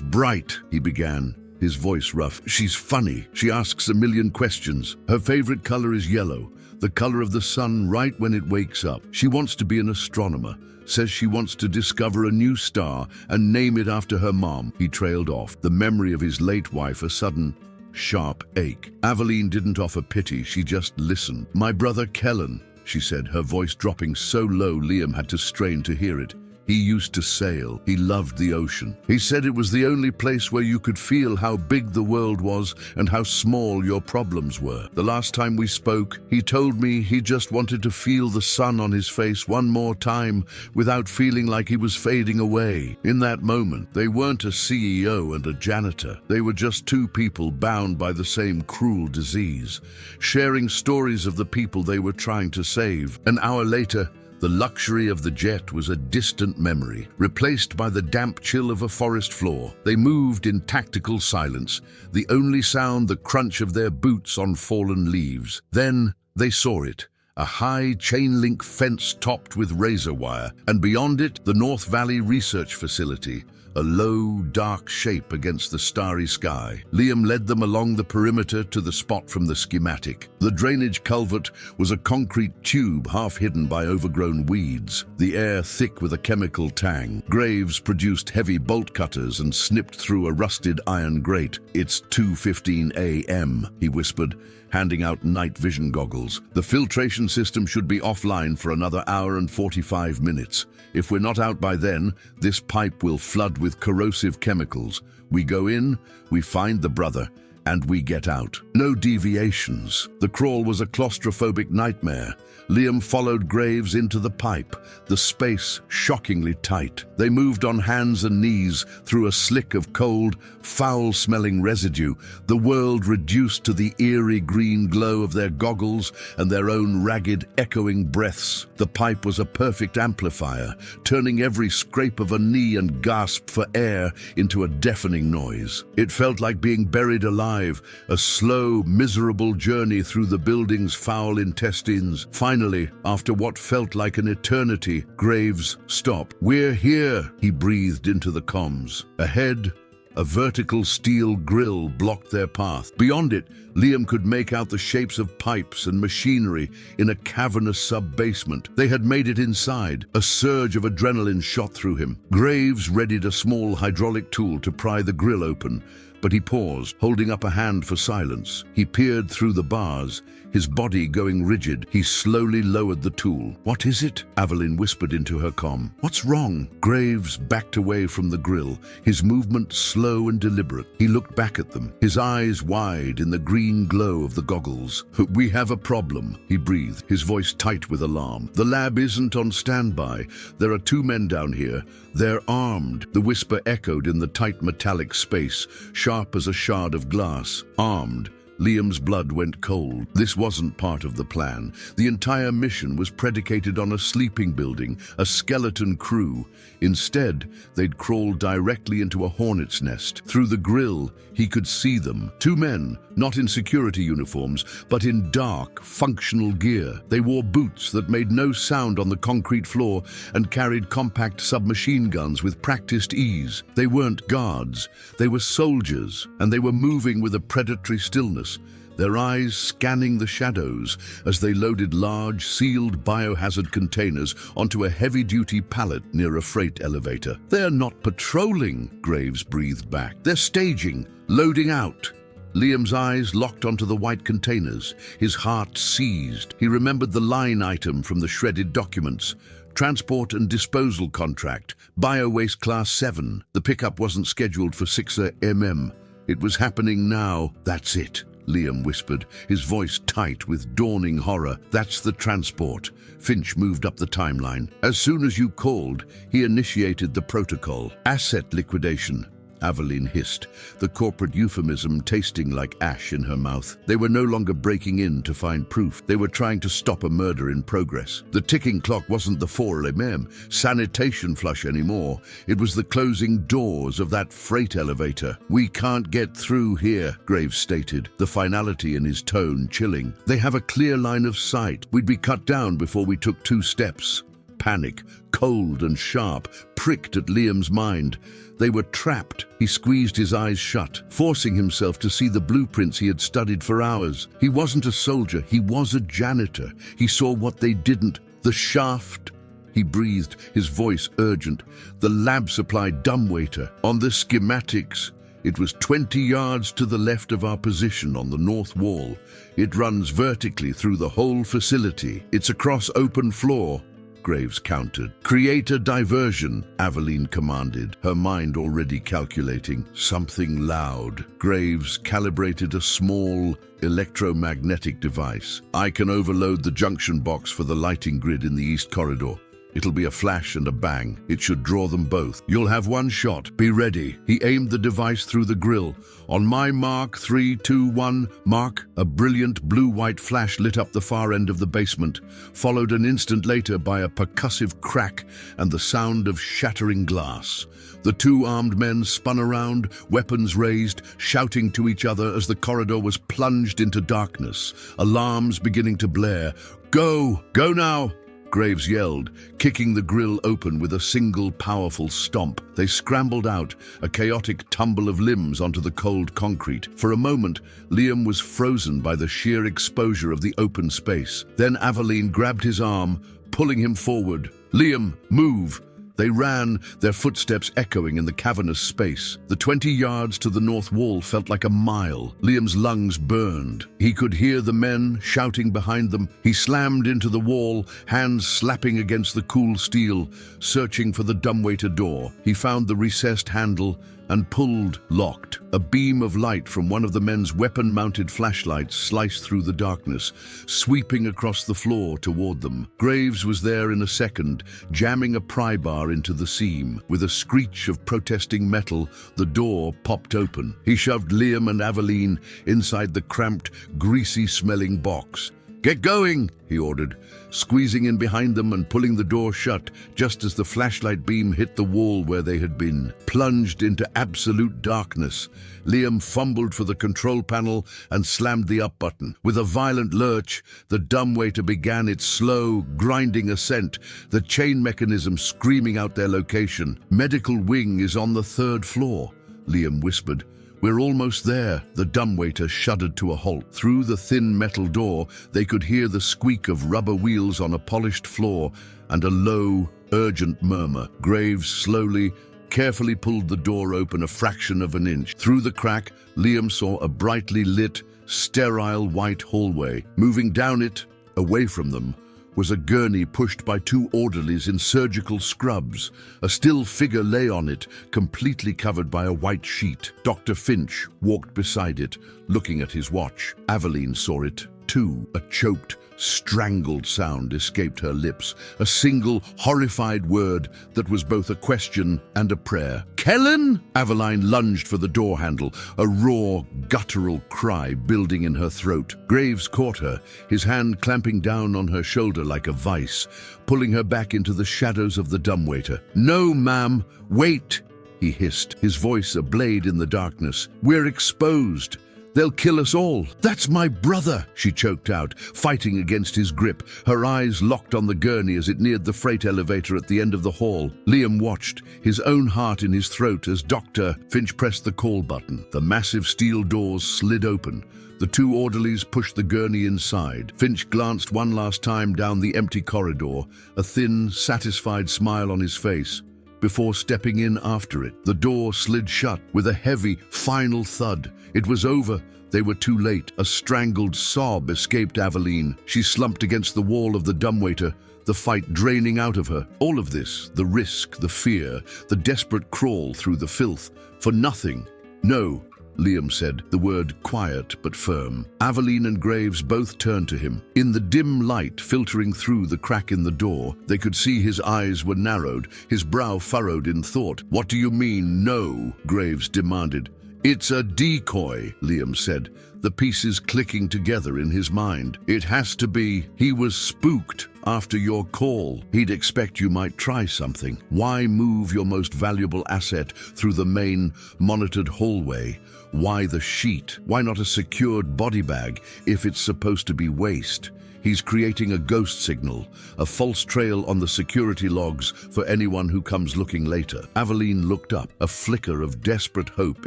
bright," he began, his voice rough. "She's funny. She asks a million questions. Her favorite color is yellow, the color of the sun right when it wakes up. She wants to be an astronomer, says she wants to discover a new star and name it after her mom." He trailed off, the memory of his late wife a sudden, sharp ache. Aveline didn't offer pity, she just listened. "My brother Kellen," she said, her voice dropping so low Liam had to strain to hear it. "He used to sail. He loved the ocean. He said it was the only place where you could feel how big the world was and how small your problems were. The last time we spoke, he told me he just wanted to feel the sun on his face one more time without feeling like he was fading away." In that moment, they weren't a CEO and a janitor. They were just two people bound by the same cruel disease, sharing stories of the people they were trying to save. An hour later, the luxury of the jet was a distant memory, replaced by the damp chill of a forest floor. They moved in tactical silence, the only sound the crunch of their boots on fallen leaves. Then they saw it, a high chain-link fence topped with razor wire, and beyond it, the North Valley Research Facility, a low, dark shape against the starry sky. Liam led them along the perimeter to the spot from the schematic. The drainage culvert was a concrete tube half hidden by overgrown weeds, the air thick with a chemical tang. Graves produced heavy bolt cutters and snipped through a rusted iron grate. "It's 2:15 a.m., he whispered, handing out night vision goggles. "The filtration system should be offline for another hour and 45 minutes. If we're not out by then, this pipe will flood with corrosive chemicals. We go in, we find the brother, and we get out. No deviations." The crawl was a claustrophobic nightmare. Liam followed Graves into the pipe, the space shockingly tight. They moved on hands and knees through a slick of cold, foul-smelling residue, the world reduced to the eerie green glow of their goggles and their own ragged, echoing breaths. The pipe was a perfect amplifier, turning every scrape of a knee and gasp for air into a deafening noise. It felt like being buried alive, a slow, miserable journey through the building's foul intestines. Finally, after what felt like an eternity, Graves stopped. "We're here," he breathed into the comms. Ahead, a vertical steel grill blocked their path. Beyond it, Liam could make out the shapes of pipes and machinery in a cavernous sub-basement. They had made it inside. A surge of adrenaline shot through him. Graves readied a small hydraulic tool to pry the grill open, but he paused, holding up a hand for silence. He peered through the bars, his body going rigid. He slowly lowered the tool. "What is it?" Aveline whispered into her comm. "What's wrong?" Graves backed away from the grill, his movement slow and deliberate. He looked back at them, his eyes wide in the green glow of the goggles. "We have a problem," he breathed, his voice tight with alarm. "The lab isn't on standby. There are 2 men down here. They're armed." The whisper echoed in the tight metallic space, sharp as a shard of glass. Armed. Liam's blood went cold. This wasn't part of the plan. The entire mission was predicated on a sleeping building, a skeleton crew. Instead, they'd crawled directly into a hornet's nest. Through the grill, he could see them. 2 men, not in security uniforms, but in dark, functional gear. They wore boots that made no sound on the concrete floor and carried compact submachine guns with practiced ease. They weren't guards. They were soldiers, and they were moving with a predatory stillness, their eyes scanning the shadows as they loaded large, sealed biohazard containers onto a heavy-duty pallet near a freight elevator. "They're not patrolling," Graves breathed back. "They're staging, loading out." Liam's eyes locked onto the white containers. His heart seized. He remembered the line item from the shredded documents. Transport and disposal contract. Bio-waste class 7. The pickup wasn't scheduled for 6 mm. It was happening now. That's it, Liam whispered, his voice tight with dawning horror. That's the transport. Finch moved up the timeline. As soon as you called, he initiated the protocol. Asset liquidation, Aveline hissed, the corporate euphemism tasting like ash in her mouth. They were no longer breaking in to find proof. They were trying to stop a murder in progress. The ticking clock wasn't the 4mm sanitation flush anymore. It was the closing doors of that freight elevator. We can't get through here, Graves stated, the finality in his tone chilling. They have a clear line of sight. We'd be cut down before we took 2 steps. Panic, cold and sharp, pricked at Liam's mind. They were trapped. He squeezed his eyes shut, forcing himself to see the blueprints he had studied for hours. He wasn't a soldier, he was a janitor. He saw what they didn't. The shaft. He breathed, his voice urgent. The lab-supplied dumbwaiter. On the schematics, it was 20 yards to the left of our position on the north wall. It runs vertically through the whole facility. It's across open floor, Graves countered. Create a diversion, Aveline commanded, her mind already calculating. Something loud. Graves calibrated a small electromagnetic device. I can overload the junction box for the lighting grid in the east corridor. It'll be a flash and a bang. It should draw them both. You'll have one shot. Be ready. He aimed the device through the grill. On my mark, 3, 2, 1, mark. A brilliant blue-white flash lit up the far end of the basement, followed an instant later by a percussive crack and the sound of shattering glass. The 2 armed men spun around, weapons raised, shouting to each other as the corridor was plunged into darkness, alarms beginning to blare. Go! Go now! Graves yelled, kicking the grill open with a single powerful stomp. They scrambled out, a chaotic tumble of limbs onto the cold concrete. For a moment, Liam was frozen by the sheer exposure of the open space. Then Aveline grabbed his arm, pulling him forward. Liam, move! They ran, their footsteps echoing in the cavernous space. The 20 yards to the north wall felt like a mile. Liam's lungs burned. He could hear the men shouting behind them. He slammed into the wall, hands slapping against the cool steel, searching for the dumbwaiter door. He found the recessed handle and pulled, locked. A beam of light from one of the men's weapon-mounted flashlights sliced through the darkness, sweeping across the floor toward them. Graves was there in a second, jamming a pry bar into the seam. With a screech of protesting metal, the door popped open. He shoved Liam and Aveline inside the cramped, greasy-smelling box. Get going, he ordered, squeezing in behind them and pulling the door shut just as the flashlight beam hit the wall where they had been. Plunged into absolute darkness, Liam fumbled for the control panel and slammed the up button. With a violent lurch, the dumbwaiter began its slow, grinding ascent, the chain mechanism screaming out their location. Medical wing is on the 3rd floor, Liam whispered. We're almost there. The dumbwaiter shuddered to a halt. Through the thin metal door, they could hear the squeak of rubber wheels on a polished floor and a low, urgent murmur. Graves slowly, carefully pulled the door open a fraction of an inch. Through the crack, Liam saw a brightly lit, sterile white hallway. Moving down it, away from them, was a gurney pushed by 2 orderlies in surgical scrubs. A still figure lay on it, completely covered by a white sheet. Dr. Finch walked beside it, looking at his watch. Aveline saw it, too. A choked, strangled sound escaped her lips, a single, horrified word that was both a question and a prayer. Kellen? Aveline lunged for the door handle, a raw, guttural cry building in her throat. Graves caught her, his hand clamping down on her shoulder like a vice, pulling her back into the shadows of the dumbwaiter. No, ma'am, wait, he hissed, his voice a blade in the darkness. We're exposed. They'll kill us all. That's my brother, she choked out, fighting against his grip, her eyes locked on the gurney as it neared the freight elevator at the end of the hall. Liam watched, his own heart in his throat as Dr. Finch pressed the call button. The massive steel doors slid open. The 2 orderlies pushed the gurney inside. Finch glanced one last time down the empty corridor, a thin, satisfied smile on his face, before stepping in after it. The door slid shut with a heavy, final thud. It was over. They were too late. A strangled sob escaped Aveline. She slumped against the wall of the dumbwaiter, the fight draining out of her. All of this, the risk, the fear, the desperate crawl through the filth, for nothing. No, Liam said, the word quiet but firm. Aveline and Graves both turned to him. In the dim light filtering through the crack in the door, they could see his eyes were narrowed, his brow furrowed in thought. "What do you mean, no?" Graves demanded. "It's a decoy," Liam said, the pieces clicking together in his mind. "It has to be. He was spooked after your call. He'd expect you might try something. Why move your most valuable asset through the main monitored hallway? Why the sheet? Why not a secured body bag if it's supposed to be waste? He's creating a ghost signal, a false trail on the security logs for anyone who comes looking later." Aveline looked up, a flicker of desperate hope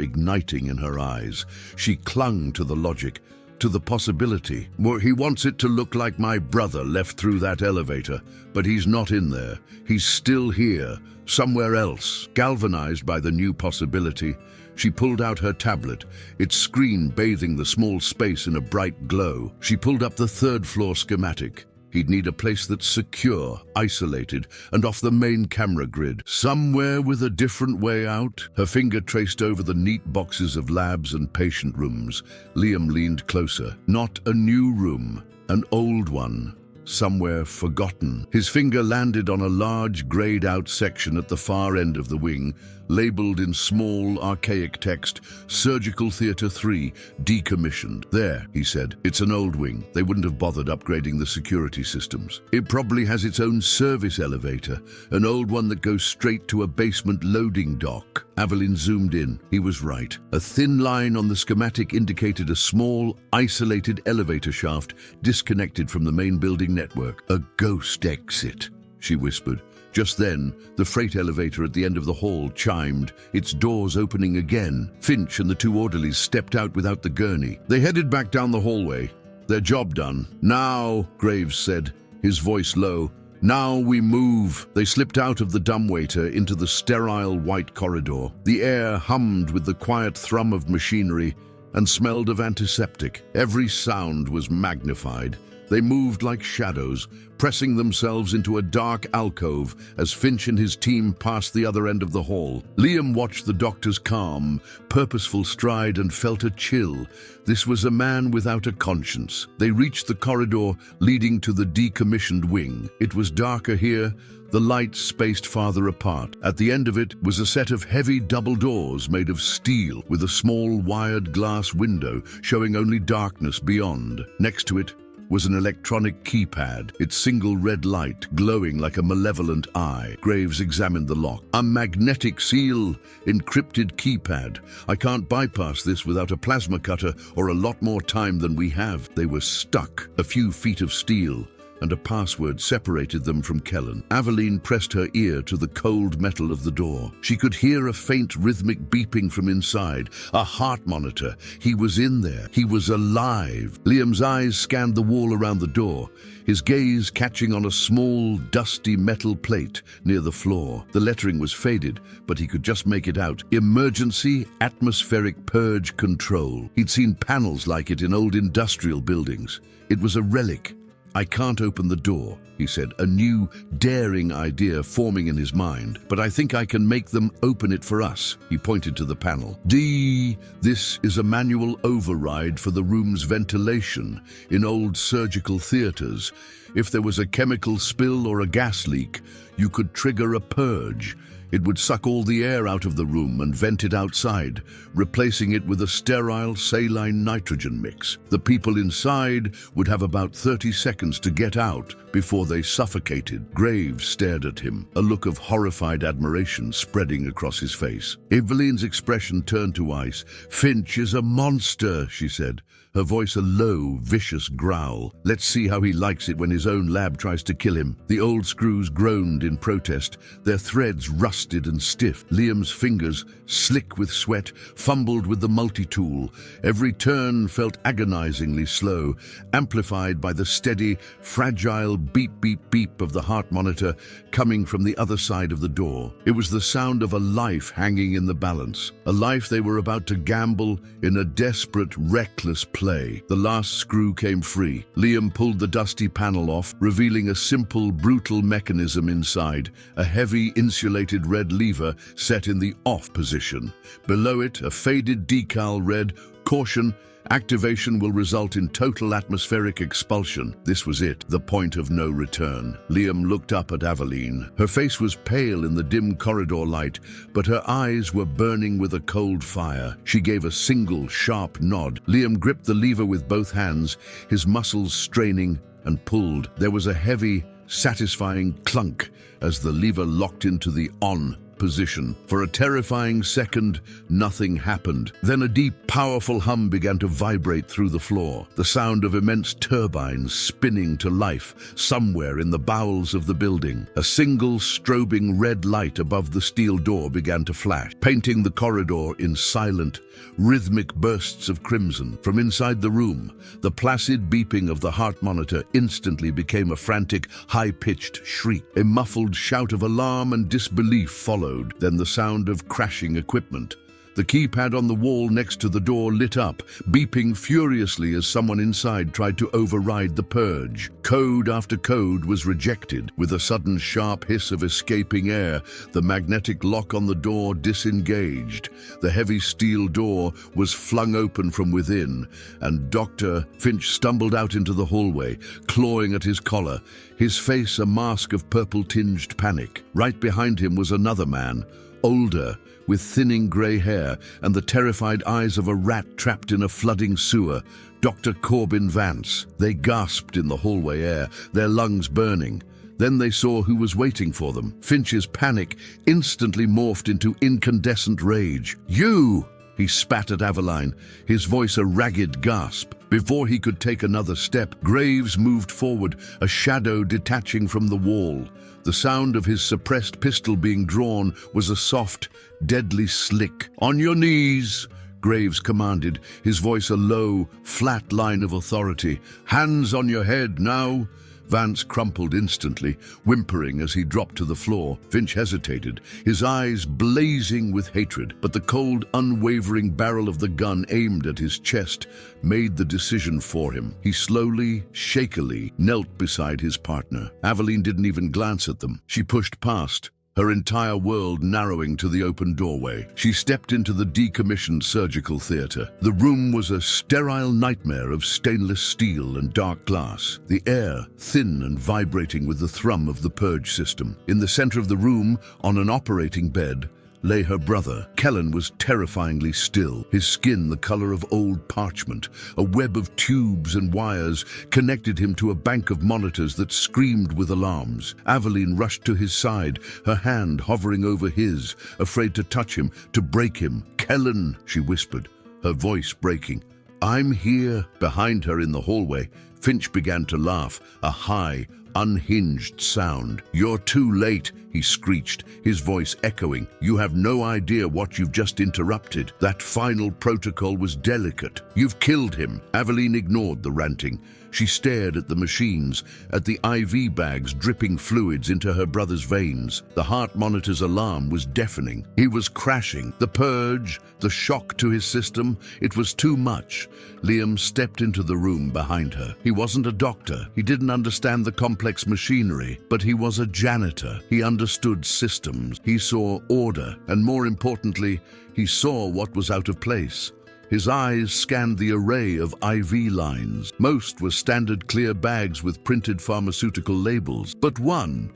igniting in her eyes. She clung to the logic, to the possibility. "Well, he wants it to look like my brother left through that elevator, but he's not in there. He's still here, somewhere else." Galvanized by the new possibility, she pulled out her tablet, its screen bathing the small space in a bright glow. She pulled up the third-floor schematic. He'd need a place that's secure, isolated, and off the main camera grid. Somewhere with a different way out. Her finger traced over the neat boxes of labs and patient rooms. Liam leaned closer. Not a new room, an old one. Somewhere forgotten. His finger landed on a large, grayed-out section at the far end of the wing, labeled in small, archaic text, Surgical Theatre 3, decommissioned. "There," he said. "It's an old wing. They wouldn't have bothered upgrading the security systems. It probably has its own service elevator, an old one that goes straight to a basement loading dock." Aveline zoomed in. He was right. A thin line on the schematic indicated a small, isolated elevator shaft disconnected from the main building network. "A ghost exit," she whispered. Just then, the freight elevator at the end of the hall chimed, its doors opening again. Finch and the two orderlies stepped out without the gurney. They headed back down the hallway. Their job done. "Now," Graves said, his voice low, "now we move." They slipped out of the dumbwaiter into the sterile white corridor. The air hummed with the quiet thrum of machinery and smelled of antiseptic. Every sound was magnified. They moved like shadows, pressing themselves into a dark alcove as Finch and his team passed the other end of the hall. Liam watched the doctor's calm, purposeful stride and felt a chill. This was a man without a conscience. They reached the corridor leading to the decommissioned wing. It was darker here, the lights spaced farther apart. At the end of it was a set of heavy double doors made of steel with a small wired glass window showing only darkness beyond. Next to it was an electronic keypad, its single red light glowing like a malevolent eye. Graves examined the lock. "A magnetic seal, encrypted keypad. I can't bypass this without a plasma cutter or a lot more time than we have." They were stuck. A few feet of steel and a password separated them from Kellen. Aveline pressed her ear to the cold metal of the door. She could hear a faint rhythmic beeping from inside, a heart monitor. He was in there. He was alive. Liam's eyes scanned the wall around the door, his gaze catching on a small, dusty metal plate near the floor. The lettering was faded, but he could just make it out. Emergency Atmospheric Purge Control. He'd seen panels like it in old industrial buildings. It was a relic. "I can't open the door," he said, a new, daring idea forming in his mind. "But I think I can make them open it for us." He pointed to the panel. This is a manual override for the room's ventilation in old surgical theaters. If there was a chemical spill or a gas leak, you could trigger a purge. It would suck all the air out of the room and vent it outside, replacing it with a sterile saline nitrogen mix. The people inside would have about 30 seconds to get out before they suffocated. Graves stared at him, a look of horrified admiration spreading across his face. Eveline's expression turned to ice. "Finch is a monster," she said, her voice a low, vicious growl. "Let's see how he likes it when his own lab tries to kill him." The old screws groaned in protest, their threads rustled rusted and stiff. Liam's fingers, slick with sweat, fumbled with the multi-tool. Every turn felt agonizingly slow, amplified by the steady, fragile beep-beep-beep of the heart monitor coming from the other side of the door. It was the sound of a life hanging in the balance, a life they were about to gamble in a desperate, reckless play. The last screw came free. Liam pulled the dusty panel off, revealing a simple, brutal mechanism inside, a heavy, insulated red lever set in the off position. Below it, a faded decal read, "Caution, activation will result in total atmospheric expulsion." This was it, the point of no return. Liam looked up at Aveline. Her face was pale in the dim corridor light, but her eyes were burning with a cold fire. She gave a single, sharp nod. Liam gripped the lever with both hands, his muscles straining, and pulled. There was a heavy, satisfying clunk as the lever locked into the on position. For a terrifying second, nothing happened. Then a deep, powerful hum began to vibrate through the floor, the sound of immense turbines spinning to life somewhere in the bowels of the building. A single, strobing red light above the steel door began to flash, painting the corridor in silent, rhythmic bursts of crimson. From inside the room, the placid beeping of the heart monitor instantly became a frantic, high-pitched shriek. A muffled shout of alarm and disbelief followed, then the sound of crashing equipment. The keypad on the wall next to the door lit up, beeping furiously as someone inside tried to override the purge. Code after code was rejected. With a sudden sharp hiss of escaping air, the magnetic lock on the door disengaged. The heavy steel door was flung open from within, and Dr. Finch stumbled out into the hallway, clawing at his collar, his face a mask of purple-tinged panic. Right behind him was another man, older, with thinning grey hair and the terrified eyes of a rat trapped in a flooding sewer, Dr. Corbin Vance. They gasped in the hallway air, their lungs burning. Then they saw who was waiting for them. Finch's panic instantly morphed into incandescent rage. "You!" He spat at Aveline, his voice a ragged gasp. Before he could take another step, Graves moved forward, a shadow detaching from the wall. The sound of his suppressed pistol being drawn was a soft, deadly slick. "On your knees," Graves commanded, his voice a low, flat line of authority. "Hands on your head, now." Vance crumpled instantly, whimpering as he dropped to the floor. Finch hesitated, his eyes blazing with hatred, but the cold, unwavering barrel of the gun aimed at his chest made the decision for him. He slowly, shakily, knelt beside his partner. Aveline didn't even glance at them. She pushed past, her entire world narrowing to the open doorway. She stepped into the decommissioned surgical theater. The room was a sterile nightmare of stainless steel and dark glass, the air thin and vibrating with the thrum of the purge system. In the center of the room, on an operating bed, lay her brother. Kellen was terrifyingly still, his skin the color of old parchment. A web of tubes and wires connected him to a bank of monitors that screamed with alarms. Aveline rushed to his side, her hand hovering over his, afraid to touch him, to break him. "Kellen," she whispered, her voice breaking. "I'm here." Behind her in the hallway, Finch began to laugh, a high, unhinged sound. "You're too late," he screeched, his voice echoing. "You have no idea what you've just interrupted. That final protocol was delicate. You've killed him." Aveline ignored the ranting. She stared at the machines, at the IV bags dripping fluids into her brother's veins. The heart monitor's alarm was deafening. He was crashing. The purge, the shock to his system, it was too much. Liam stepped into the room behind her. He wasn't a doctor. He didn't understand the complex machinery, but he was a janitor. He understood systems. He saw order, and more importantly, he saw what was out of place. His eyes scanned the array of IV lines. Most were standard clear bags with printed pharmaceutical labels, but one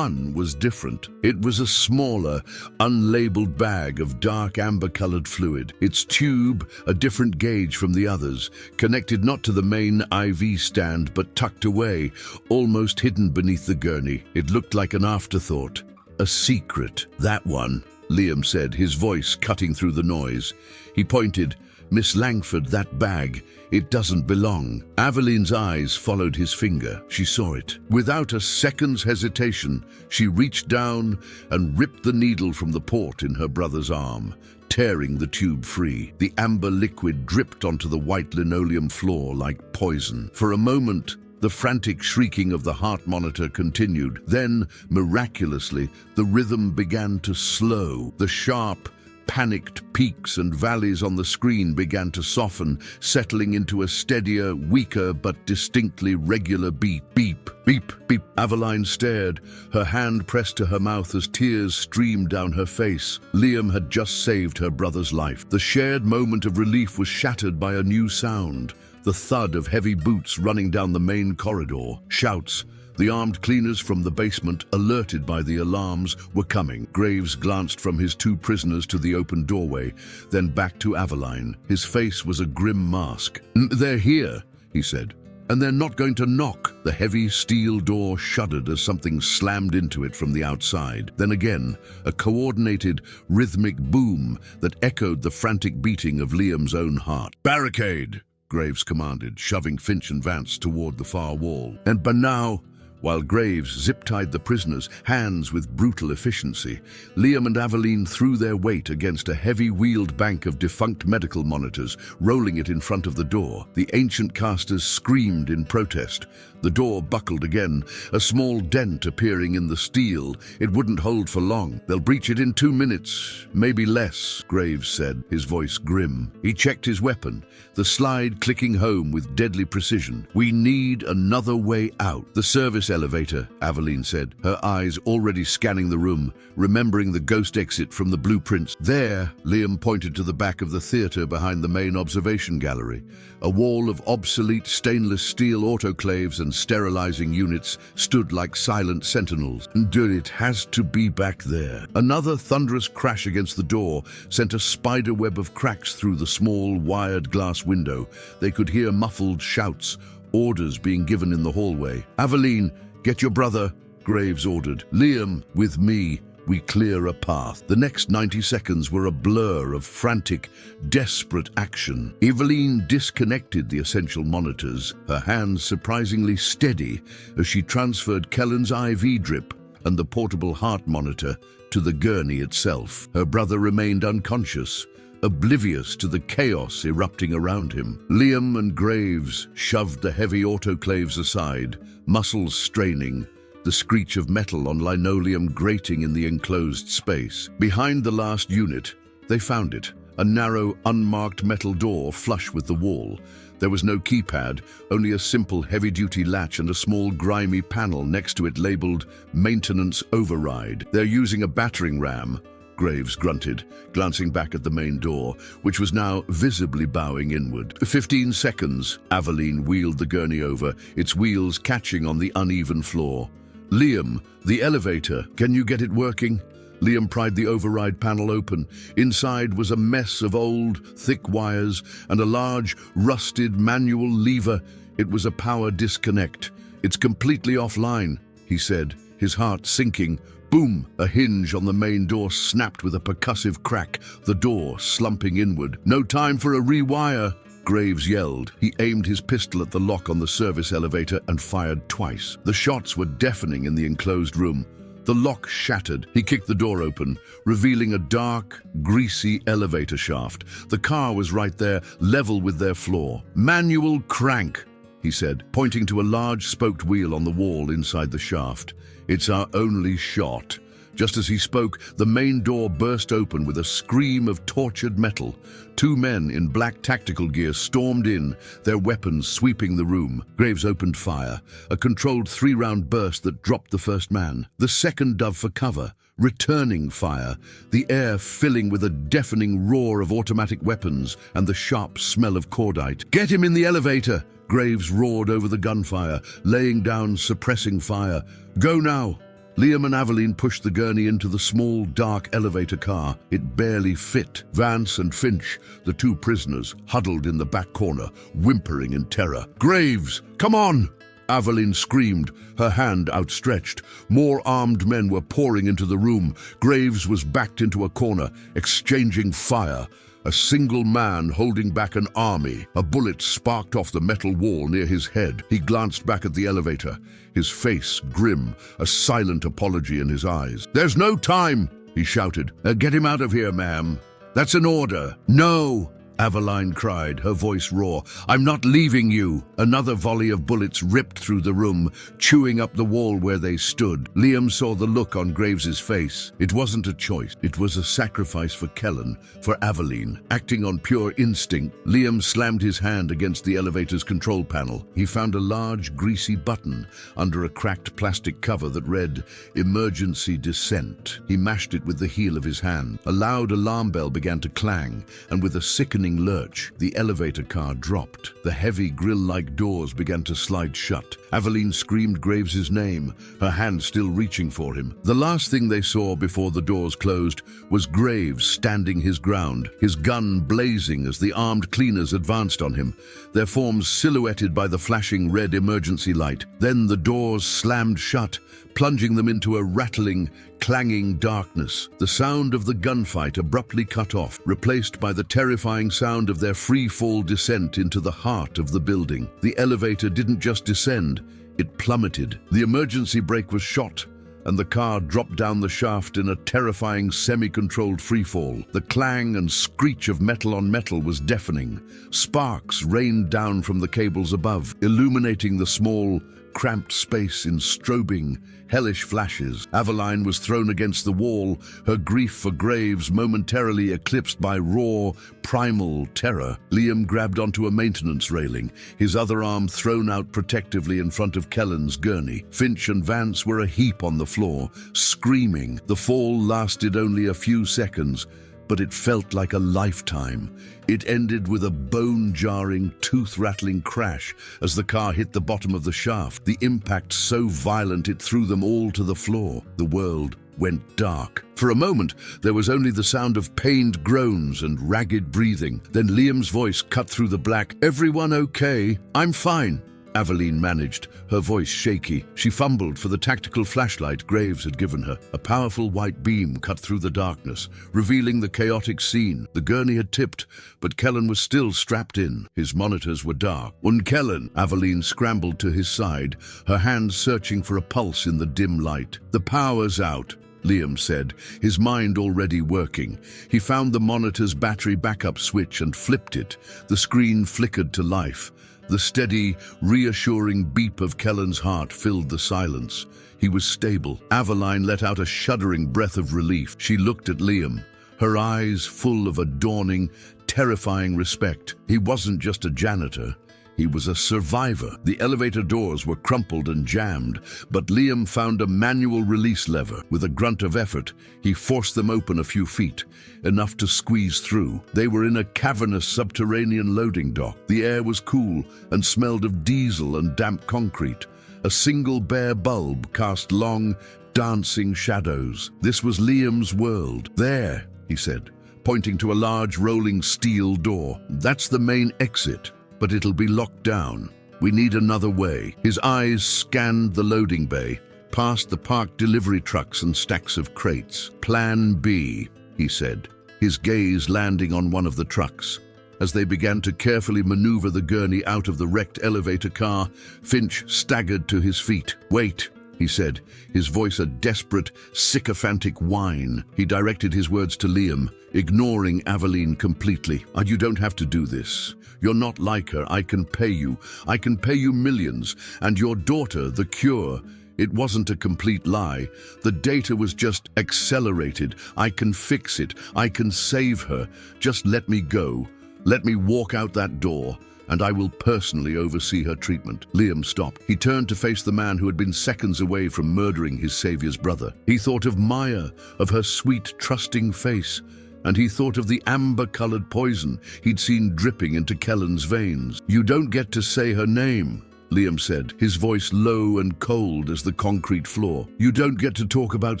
was different. It was a smaller, unlabeled bag of dark amber-colored fluid. Its tube, a different gauge from the others, connected not to the main IV stand but tucked away, almost hidden beneath the gurney. It looked like an afterthought. "A secret. That one," Liam said, his voice cutting through the noise. He pointed. "Miss Langford, that bag, it doesn't belong." Aveline's eyes followed his finger. She saw it. Without a second's hesitation, she reached down and ripped the needle from the port in her brother's arm, tearing the tube free. The amber liquid dripped onto the white linoleum floor like poison. For a moment, the frantic shrieking of the heart monitor continued. Then, miraculously, the rhythm began to slow. The sharp, panicked peaks and valleys on the screen began to soften, settling into a steadier, weaker but distinctly regular beat. Beep, beep, beep. Aveline stared, her hand pressed to her mouth as tears streamed down her face. Liam had just saved her brother's life. The shared moment of relief was shattered by a new sound. The thud of heavy boots running down the main corridor. Shouts. The armed cleaners from the basement, alerted by the alarms, were coming. Graves glanced from his two prisoners to the open doorway, then back to Aveline. His face was a grim mask. "They're here," he said, "and they're not going to knock." The heavy steel door shuddered as something slammed into it from the outside. Then again, a coordinated, rhythmic boom that echoed the frantic beating of Liam's own heart. "Barricade!" Graves commanded, shoving Finch and Vance toward the far wall. And by now, while Graves zip-tied the prisoners, hands with brutal efficiency, Liam and Aveline threw their weight against a heavy-wheeled bank of defunct medical monitors, rolling it in front of the door. The ancient casters screamed in protest. The door buckled again, a small dent appearing in the steel. It wouldn't hold for long. "They'll breach it in 2 minutes, maybe less," Graves said, his voice grim. He checked his weapon, the slide clicking home with deadly precision. "We need another way out." "The service elevator," Aveline said, her eyes already scanning the room, remembering the ghost exit from the blueprints. "There," Liam pointed to the back of the theater behind the main observation gallery. A wall of obsolete stainless steel autoclaves and sterilizing units stood like silent sentinels. "Dude, it has to be back there." Another thunderous crash against the door sent a spider web of cracks through the small, wired glass window. They could hear muffled shouts, orders being given in the hallway. "Aveline, get your brother," Graves ordered. "Liam, with me. We clear a path." The next 90 seconds were a blur of frantic, desperate action. Aveline disconnected the essential monitors, her hands surprisingly steady as she transferred Kellen's IV drip and the portable heart monitor to the gurney itself. Her brother remained unconscious, oblivious to the chaos erupting around him. Liam and Graves shoved the heavy autoclaves aside, muscles straining, the screech of metal on linoleum grating in the enclosed space. Behind the last unit, they found it, a narrow, unmarked metal door flush with the wall. There was no keypad, only a simple heavy-duty latch and a small grimy panel next to it labeled Maintenance Override. "They're using a battering ram," Graves grunted, glancing back at the main door, which was now visibly bowing inward. 15 seconds, Aveline wheeled the gurney over, its wheels catching on the uneven floor. "Liam, the elevator, can you get it working?" Liam pried the override panel open. Inside was a mess of old, thick wires and a large, rusted manual lever. It was a power disconnect. "It's completely offline," he said, his heart sinking. Boom! A hinge on the main door snapped with a percussive crack, the door slumping inward. "No time for a rewire," Graves yelled. He aimed his pistol at the lock on the service elevator and fired twice. The shots were deafening in the enclosed room. The lock shattered. He kicked the door open, revealing a dark, greasy elevator shaft. The car was right there, level with their floor. "Manual crank," he said, pointing to a large spoked wheel on the wall inside the shaft. "It's our only shot." Just as he spoke, the main door burst open with a scream of tortured metal. 2 men in black tactical gear stormed in, their weapons sweeping the room. Graves opened fire, a controlled 3-round burst that dropped the first man. The second dove for cover, returning fire, the air filling with a deafening roar of automatic weapons and the sharp smell of cordite. "Get him in the elevator!" Graves roared over the gunfire, laying down suppressing fire. "Go now!" Liam and Aveline pushed the gurney into the small, dark elevator car. It barely fit. Vance and Finch, the 2 prisoners, huddled in the back corner, whimpering in terror. "Graves, come on!" Aveline screamed, her hand outstretched. More armed men were pouring into the room. Graves was backed into a corner, exchanging fire. a single man holding back an army. A bullet sparked off the metal wall near his head. He glanced back at the elevator, his face grim, a silent apology in his eyes. "There's no time," he shouted. "Get him out of here, ma'am. That's an order." "No!" Aveline cried, her voice raw. "I'm not leaving you." Another volley of bullets ripped through the room, chewing up the wall where they stood. Liam saw the look on Graves's face. It wasn't a choice. It was a sacrifice for Kellen, for Aveline. Acting on pure instinct, Liam slammed his hand against the elevator's control panel. He found a large, greasy button under a cracked plastic cover that read, "Emergency Descent." He mashed it with the heel of his hand. A loud alarm bell began to clang, and with a sickening lurch, the elevator car dropped. The heavy grill-like doors began to slide shut. Aveline screamed Graves's name, her hand still reaching for him. The last thing they saw before the doors closed was Graves standing his ground, his gun blazing as the armed cleaners advanced on him, their forms silhouetted by the flashing red emergency light. Then the doors slammed shut, plunging them into a rattling, clanging darkness. The sound of the gunfight abruptly cut off, replaced by the terrifying sound of their free-fall descent into the heart of the building. The elevator didn't just descend, it plummeted. The emergency brake was shot, and the car dropped down the shaft in a terrifying semi-controlled freefall. The clang and screech of metal on metal was deafening. Sparks rained down from the cables above, illuminating the small, cramped space in strobing, hellish flashes. Aveline was thrown against the wall, her grief for Graves momentarily eclipsed by raw, primal terror. Liam grabbed onto a maintenance railing, his other arm thrown out protectively in front of Kellen's gurney. Finch and Vance were a heap on the floor, screaming. The fall lasted only a few seconds, but it felt like a lifetime. It ended with a bone-jarring, tooth-rattling crash as the car hit the bottom of the shaft, the impact so violent it threw them all to the floor. The world went dark. For a moment, there was only the sound of pained groans and ragged breathing. Then Liam's voice cut through the black. "Everyone okay? I'm fine," Aveline managed, her voice shaky. She fumbled for the tactical flashlight Graves had given her. A powerful white beam cut through the darkness, revealing the chaotic scene. The gurney had tipped, but Kellen was still strapped in. His monitors were dark. "Und Kellen," Aveline scrambled to his side, her hands searching for a pulse in the dim light. "The power's out," Liam said, his mind already working. He found the monitor's battery backup switch and flipped it. The screen flickered to life. The steady, reassuring beep of Kellen's heart filled the silence. He was stable. Aveline let out a shuddering breath of relief. She looked at Liam, her eyes full of a dawning, terrifying respect. He wasn't just a janitor. He was a survivor. The elevator doors were crumpled and jammed, but Liam found a manual release lever. With a grunt of effort, he forced them open a few feet, enough to squeeze through. They were in a cavernous subterranean loading dock. The air was cool and smelled of diesel and damp concrete. A single bare bulb cast long, dancing shadows. This was Liam's world. "There," he said, pointing to a large rolling steel door. "That's the main exit, but it'll be locked down. We need another way." His eyes scanned the loading bay, past the parked delivery trucks and stacks of crates. "Plan B," he said, his gaze landing on one of the trucks. As they began to carefully maneuver the gurney out of the wrecked elevator car, Finch staggered to his feet. "Wait," he said, his voice a desperate, sycophantic whine. He directed his words to Liam, ignoring Aveline completely. "You don't have to do this. You're not like her. I can pay you. I can pay you millions. And your daughter, the cure, it wasn't a complete lie. The data was just accelerated. I can fix it. I can save her. Just let me go. Let me walk out that door, and I will personally oversee her treatment." Liam stopped. He turned to face the man who had been seconds away from murdering his savior's brother. He thought of Maya, of her sweet, trusting face, and he thought of the amber-colored poison he'd seen dripping into Kellen's veins. "You don't get to say her name," Liam said, his voice low and cold as the concrete floor. "You don't get to talk about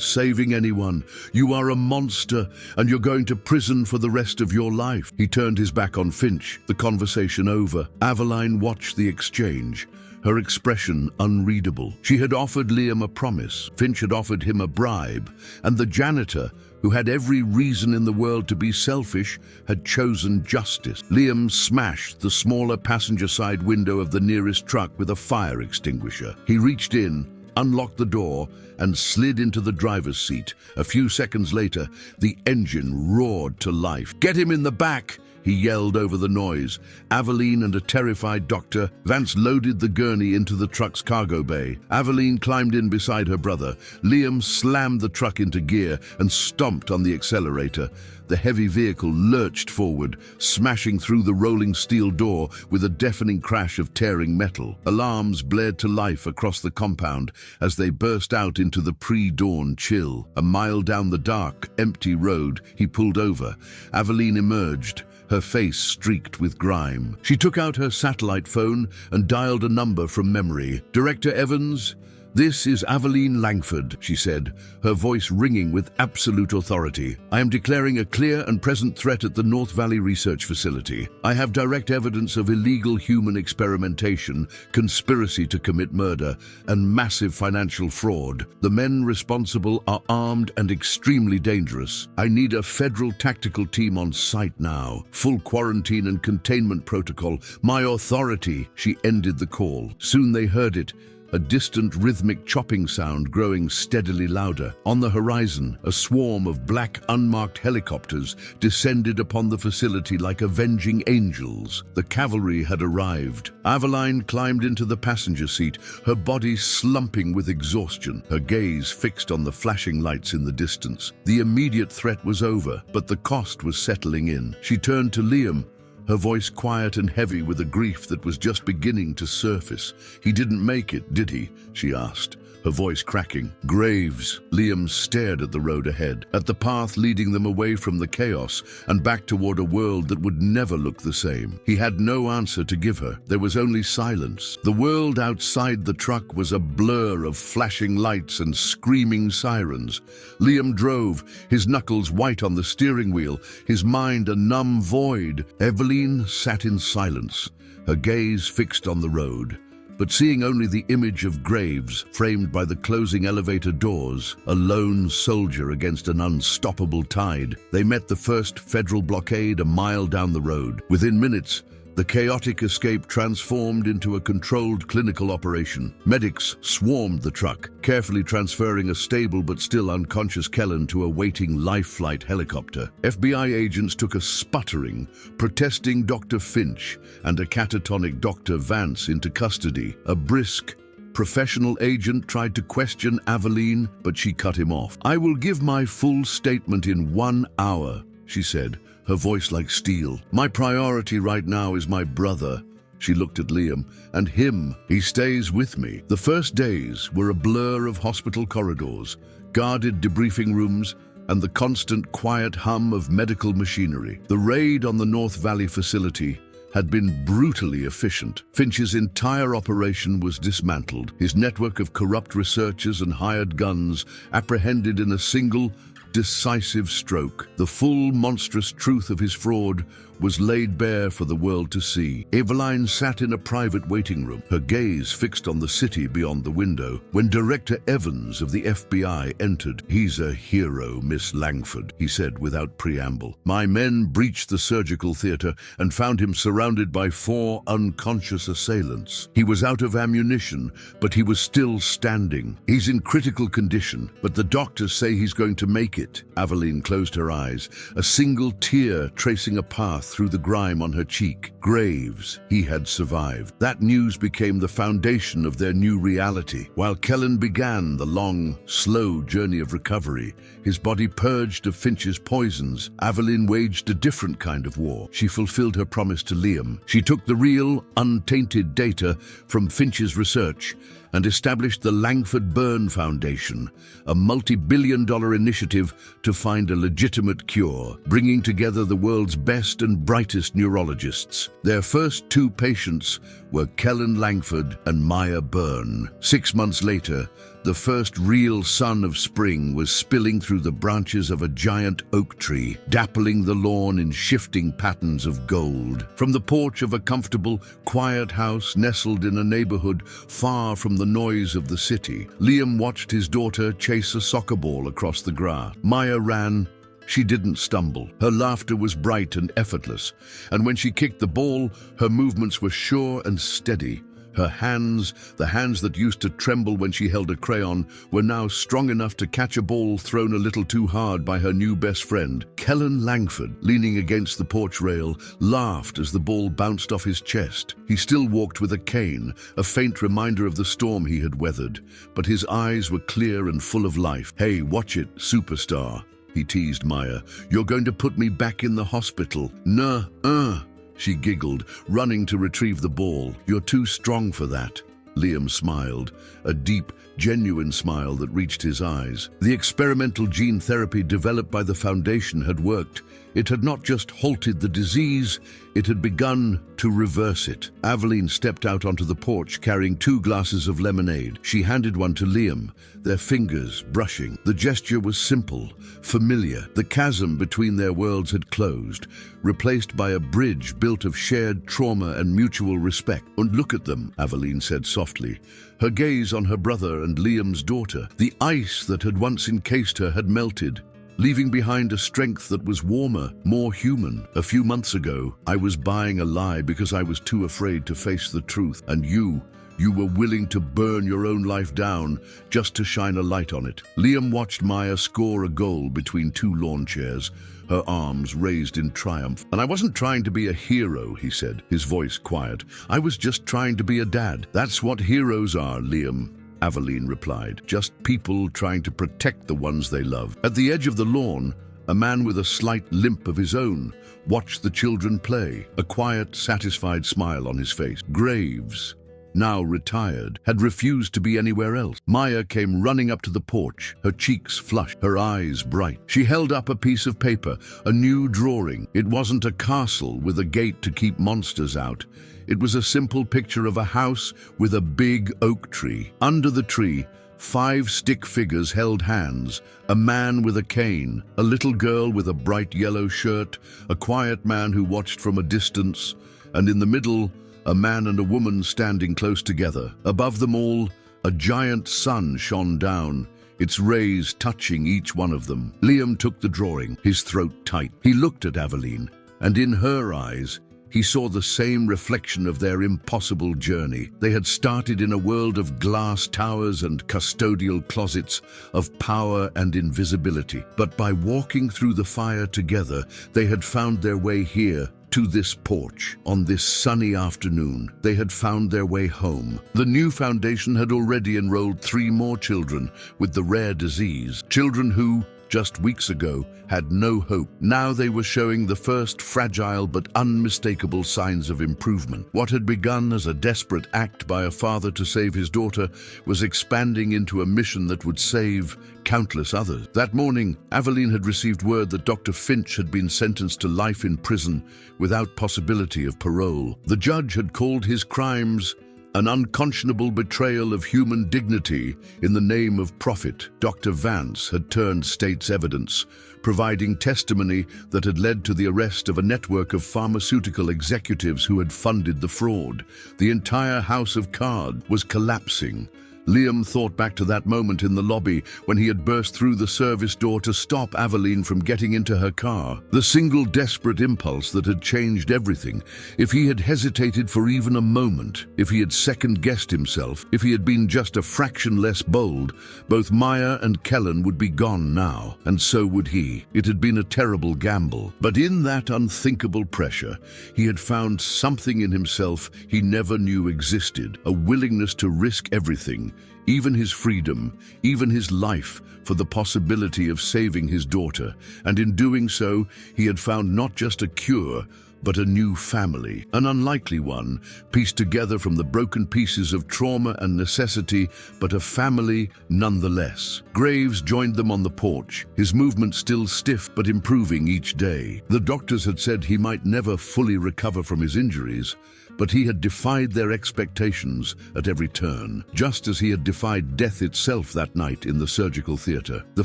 saving anyone. You are a monster, and you're going to prison for the rest of your life." He turned his back on Finch, the conversation over. Aveline watched the exchange, her expression unreadable. She had offered Liam a promise, Finch had offered him a bribe, and the janitor, who had every reason in the world to be selfish, had chosen justice. Liam smashed the smaller passenger side window of the nearest truck with a fire extinguisher. He reached in, unlocked the door, and slid into the driver's seat. A few seconds later, the engine roared to life. "Get him in the back!" he yelled over the noise. Aveline and a terrified doctor, Vance loaded the gurney into the truck's cargo bay. Aveline climbed in beside her brother. Liam slammed the truck into gear and stomped on the accelerator. The heavy vehicle lurched forward, smashing through the rolling steel door with a deafening crash of tearing metal. Alarms blared to life across the compound as they burst out into the pre-dawn chill. A mile down the dark, empty road, he pulled over. Aveline emerged, her face streaked with grime. She took out her satellite phone and dialed a number from memory. "Director Evans, this is Aveline Langford," she said, her voice ringing with absolute authority. "I am declaring a clear and present threat at the North Valley Research Facility. I have direct evidence of illegal human experimentation, conspiracy to commit murder, and massive financial fraud. The men responsible are armed and extremely dangerous. I need a federal tactical team on site now. Full quarantine and containment protocol. My authority." She ended the call. Soon they heard it. A distant rhythmic chopping sound growing steadily louder. On the horizon, a swarm of black unmarked helicopters descended upon the facility like avenging angels. The cavalry had arrived. Aveline climbed into the passenger seat, her body slumping with exhaustion, her gaze fixed on the flashing lights in the distance. The immediate threat was over, but the cost was settling in. She turned to Liam, her voice quiet and heavy with a grief that was just beginning to surface. "He didn't make it, did he?" she asked, her voice cracking. "Graves." Liam stared at the road ahead, at the path leading them away from the chaos and back toward a world that would never look the same. He had no answer to give her. There was only silence. The world outside the truck was a blur of flashing lights and screaming sirens. Liam drove, his knuckles white on the steering wheel, his mind a numb void. Aveline sat in silence, her gaze fixed on the road, but seeing only the image of Graves framed by the closing elevator doors, a lone soldier against an unstoppable tide. They met the first federal blockade a mile down the road. Within minutes, the chaotic escape transformed into a controlled clinical operation. Medics swarmed the truck, carefully transferring a stable but still unconscious Kellen to a waiting life flight helicopter. FBI agents took a sputtering, protesting Dr. Finch and a catatonic Dr. Vance into custody. A brisk, professional agent tried to question Aveline, but she cut him off. "I will give my full statement in 1 hour, she said, her voice like steel. "My priority right now is my brother." She looked at Liam. "And him, he stays with me." The first days were a blur of hospital corridors, guarded debriefing rooms, and the constant quiet hum of medical machinery. The raid on the North Valley facility had been brutally efficient. Finch's entire operation was dismantled, his network of corrupt researchers and hired guns apprehended in a single, decisive stroke. The full, monstrous truth of his fraud was laid bare for the world to see. Aveline sat in a private waiting room, her gaze fixed on the city beyond the window, when Director Evans of the FBI entered. "He's a hero, Miss Langford," he said without preamble. "My men breached the surgical theater and found him surrounded by 4 unconscious assailants. He was out of ammunition, but he was still standing. He's in critical condition, but the doctors say he's going to make it." Aveline closed her eyes, a single tear tracing a path through the grime on her cheek. Graves, he had survived. That news became the foundation of their new reality. While Kellen began the long, slow journey of recovery, his body purged of Finch's poisons, Aveline waged a different kind of war. She fulfilled her promise to Liam. She took the real, untainted data from Finch's research and established the Langford Burn Foundation, a multi-billion-dollar initiative to find a legitimate cure, bringing together the world's best and brightest neurologists. Their first 2 patients were Kellen Langford and Maya Byrne. 6 months later, The first real sun of spring was spilling through the branches of a giant oak tree, dappling the lawn in shifting patterns of gold. From the porch of a comfortable, quiet house nestled in a neighborhood far from the noise of the city, Liam watched his daughter chase a soccer ball across the grass. Maya ran. She didn't stumble. Her laughter was bright and effortless, and when she kicked the ball, her movements were sure and steady. Her hands, the hands that used to tremble when she held a crayon, were now strong enough to catch a ball thrown a little too hard by her new best friend. Kellen Langford, leaning against the porch rail, laughed as the ball bounced off his chest. He still walked with a cane, a faint reminder of the storm he had weathered, but his eyes were clear and full of life. "Hey, watch it, superstar," he teased Maya. "You're going to put me back in the hospital." "Nuh-uh," she giggled, running to retrieve the ball. "You're too strong for that." Liam smiled, a deep, genuine smile that reached his eyes. The experimental gene therapy developed by the Foundation had worked. It had not just halted the disease, it had begun to reverse it. Aveline stepped out onto the porch carrying 2 glasses of lemonade. She handed one to Liam, their fingers brushing. The gesture was simple, familiar. The chasm between their worlds had closed, replaced by a bridge built of shared trauma and mutual respect. "And look at them," Aveline said softly, her gaze on her brother and Liam's daughter. The ice that had once encased her had melted, leaving behind a strength that was warmer, more human. "A few months ago, I was buying a lie because I was too afraid to face the truth. And you were willing to burn your own life down just to shine a light on it." Liam watched Maya score a goal between 2 lawn chairs, her arms raised in triumph. "And I wasn't trying to be a hero," he said, his voice quiet. "I was just trying to be a dad." "That's what heroes are, Liam," Aveline replied. "Just people trying to protect the ones they love." At the edge of the lawn, a man with a slight limp of his own watched the children play, a quiet, satisfied smile on his face. Graves, now retired, had refused to be anywhere else. Maya came running up to the porch, her cheeks flushed, her eyes bright. She held up a piece of paper, a new drawing. It wasn't a castle with a gate to keep monsters out. It was a simple picture of a house with a big oak tree. Under the tree, 5 stick figures held hands, a man with a cane, a little girl with a bright yellow shirt, a quiet man who watched from a distance, and in the middle, a man and a woman standing close together. Above them all, a giant sun shone down, its rays touching each one of them. Liam took the drawing, his throat tight. He looked at Aveline, and in her eyes, he saw the same reflection of their impossible journey. They had started in a world of glass towers and custodial closets, of power and invisibility. But by walking through the fire together, they had found their way here, to this porch. On this sunny afternoon, they had found their way home. The new foundation had already enrolled 3 more children with the rare disease. Children who, just weeks ago, had no hope. Now they were showing the first fragile but unmistakable signs of improvement. What had begun as a desperate act by a father to save his daughter was expanding into a mission that would save countless others. That morning, Aveline had received word that Dr. Finch had been sentenced to life in prison without possibility of parole. The judge had called his crimes an unconscionable betrayal of human dignity in the name of profit. Dr. Vance had turned state's evidence, providing testimony that had led to the arrest of a network of pharmaceutical executives who had funded the fraud. The entire house of cards was collapsing. Liam thought back to that moment in the lobby when he had burst through the service door to stop Aveline from getting into her car. The single desperate impulse that had changed everything. If he had hesitated for even a moment, if he had second-guessed himself, if he had been just a fraction less bold, both Maya and Kellen would be gone now, and so would he. It had been a terrible gamble. But in that unthinkable pressure, he had found something in himself he never knew existed, a willingness to risk everything, even his freedom, even his life, for the possibility of saving his daughter. And in doing so, he had found not just a cure, but a new family, an unlikely one, pieced together from the broken pieces of trauma and necessity, but a family nonetheless. Graves joined them on the porch, his movement still stiff but improving each day. The doctors had said he might never fully recover from his injuries, but he had defied their expectations at every turn, just as he had defied death itself that night in the surgical theater. "The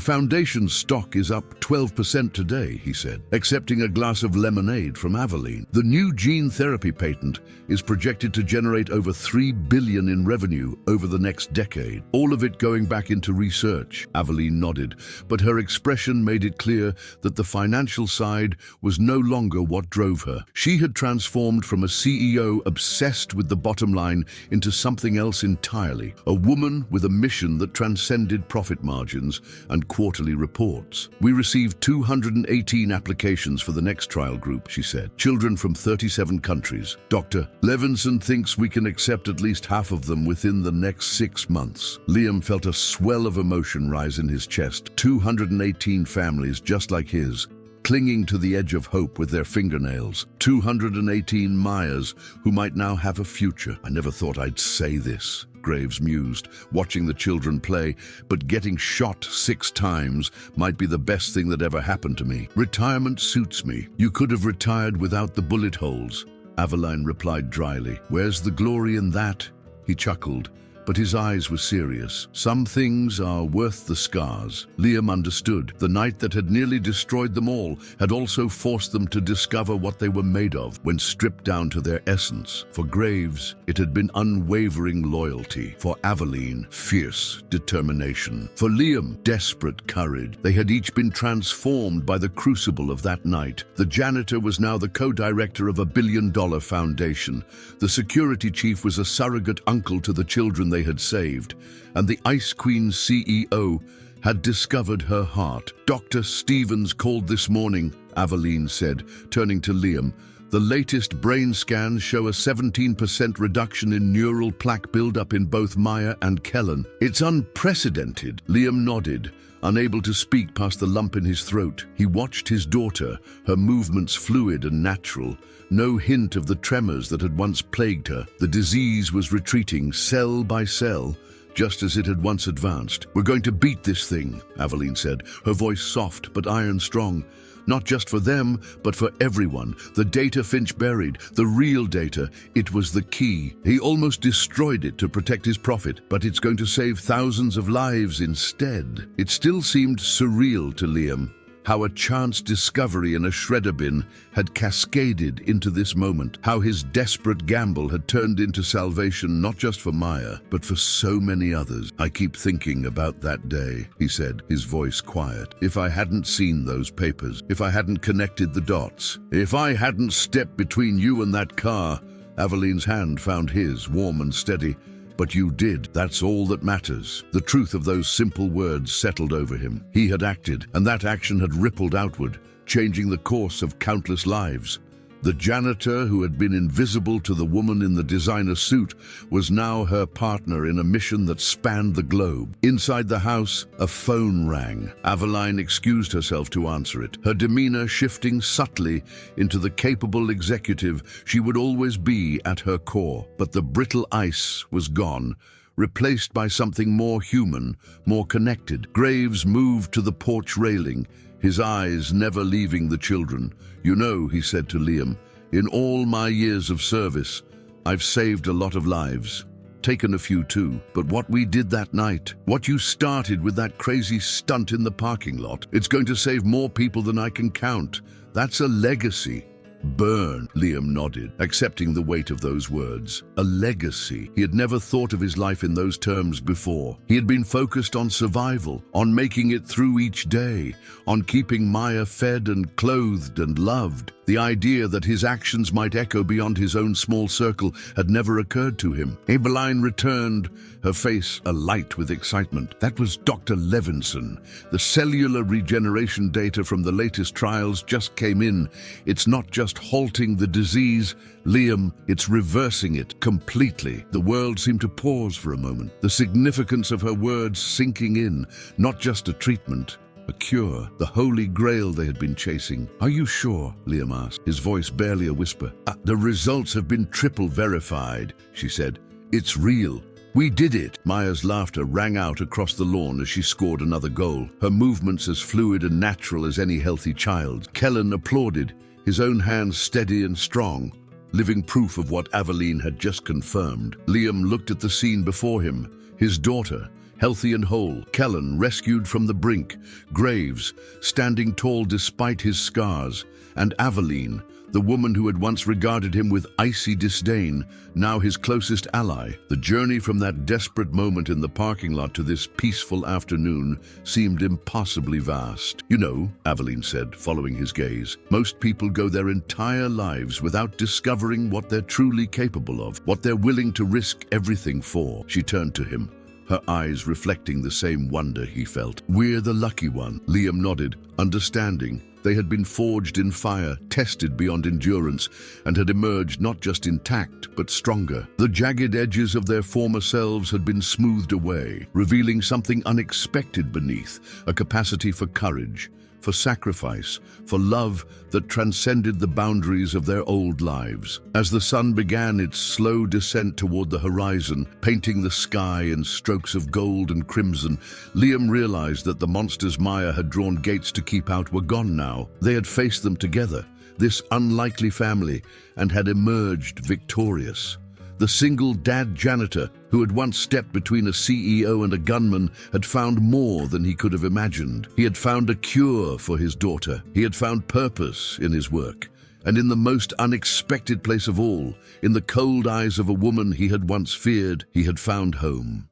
Foundation's stock is up 12% today," he said, accepting a glass of lemonade from Aveline. "The new gene therapy patent is projected to generate over $3 billion in revenue over the next decade, all of it going back into research." Aveline nodded, but her expression made it clear that the financial side was no longer what drove her. She had transformed from a CEO obsessed with the bottom line into something else entirely, a woman with a mission that transcended profit margins and quarterly reports. "We received 218 applications for the next trial group," she said. "Children from 37 countries. Dr. Levinson thinks we can accept at least half of them within the next 6 months." Liam felt a swell of emotion rise in his chest. 218 families just like his, clinging to the edge of hope with their fingernails. 218 Mayas who might now have a future. "I never thought I'd say this," Graves mused, watching the children play, "but getting shot 6 times might be the best thing that ever happened to me. Retirement suits me." "You could have retired without the bullet holes," Aveline replied dryly. "Where's the glory in that?" He chuckled, but his eyes were serious. "Some things are worth the scars." Liam understood. The night that had nearly destroyed them all had also forced them to discover what they were made of when stripped down to their essence. For Graves, it had been unwavering loyalty. For Aveline, fierce determination. For Liam, desperate courage. They had each been transformed by the crucible of that night. The janitor was now the co-director of a billion-dollar foundation. The security chief was a surrogate uncle to the children they had saved, and the Ice Queen's CEO had discovered her heart. "Dr. Stevens called this morning," Aveline said, turning to Liam. "The latest brain scans show a 17% reduction in neural plaque buildup in both Maya and Kellen. It's unprecedented." Liam nodded, unable to speak past the lump in his throat. He watched his daughter, her movements fluid and natural, no hint of the tremors that had once plagued her. The disease was retreating cell by cell, just as it had once advanced. "We're going to beat this thing," Aveline said, her voice soft but iron strong. "Not just for them, but for everyone. The data Finch buried, the real data, it was the key. He almost destroyed it to protect his profit, but it's going to save thousands of lives instead." It still seemed surreal to Liam, how a chance discovery in a shredder bin had cascaded into this moment, how his desperate gamble had turned into salvation not just for Maya, but for so many others. "I keep thinking about that day," he said, his voice quiet. "If I hadn't seen those papers, if I hadn't connected the dots, if I hadn't stepped between you and that car." Aveline's hand found his, warm and steady. "But you did. That's all that matters." The truth of those simple words settled over him. He had acted, and that action had rippled outward, changing the course of countless lives. The janitor, who had been invisible to the woman in the designer suit, was now her partner in a mission that spanned the globe. Inside the house, a phone rang. Aveline excused herself to answer it, her demeanor shifting subtly into the capable executive she would always be at her core. But the brittle ice was gone, replaced by something more human, more connected. Graves moved to the porch railing, his eyes never leaving the children. "You know," he said to Liam, "in all my years of service, I've saved a lot of lives. Taken a few too. But what we did that night, what you started with that crazy stunt in the parking lot, it's going to save more people than I can count. That's a legacy." "Burn," Liam nodded, accepting the weight of those words. A legacy. He had never thought of his life in those terms before. He had been focused on survival, on making it through each day, on keeping Maya fed and clothed and loved. The idea that his actions might echo beyond his own small circle had never occurred to him. Aveline returned, her face alight with excitement. "That was Dr. Levinson. The cellular regeneration data from the latest trials just came in. It's not just halting the disease, Liam, it's reversing it completely." The world seemed to pause for a moment, the significance of her words sinking in. Not just a treatment, A cure, the holy grail they had been chasing. "Are you sure?" Liam asked, his voice barely a whisper. The results have been triple verified," she said. "It's real. We did it." Maya's laughter rang out across the lawn as she scored another goal, her movements as fluid and natural as any healthy child's. Kellen applauded, his own hands steady and strong, living proof of what Aveline had just confirmed. Liam looked at the scene before him, his daughter, healthy and whole, Kellen rescued from the brink, Graves standing tall despite his scars, and Aveline, the woman who had once regarded him with icy disdain, now his closest ally. The journey from that desperate moment in the parking lot to this peaceful afternoon seemed impossibly vast. "You know," Aveline said, following his gaze, "most people go their entire lives without discovering what they're truly capable of, what they're willing to risk everything for." She turned to him, her eyes reflecting the same wonder he felt. "We're the lucky one." Liam nodded, understanding. They had been forged in fire, tested beyond endurance, and had emerged not just intact, but stronger. The jagged edges of their former selves had been smoothed away, revealing something unexpected beneath, a capacity for courage, for sacrifice, for love that transcended the boundaries of their old lives. As the sun began its slow descent toward the horizon, painting the sky in strokes of gold and crimson, Liam realized that the monsters Maya had drawn gates to keep out were gone now. They had faced them together, this unlikely family, and had emerged victorious. The single dad janitor, who had once stepped between a CEO and a gunman, had found more than he could have imagined. He had found a cure for his daughter. He had found purpose in his work. And in the most unexpected place of all, in the cold eyes of a woman he had once feared, he had found home.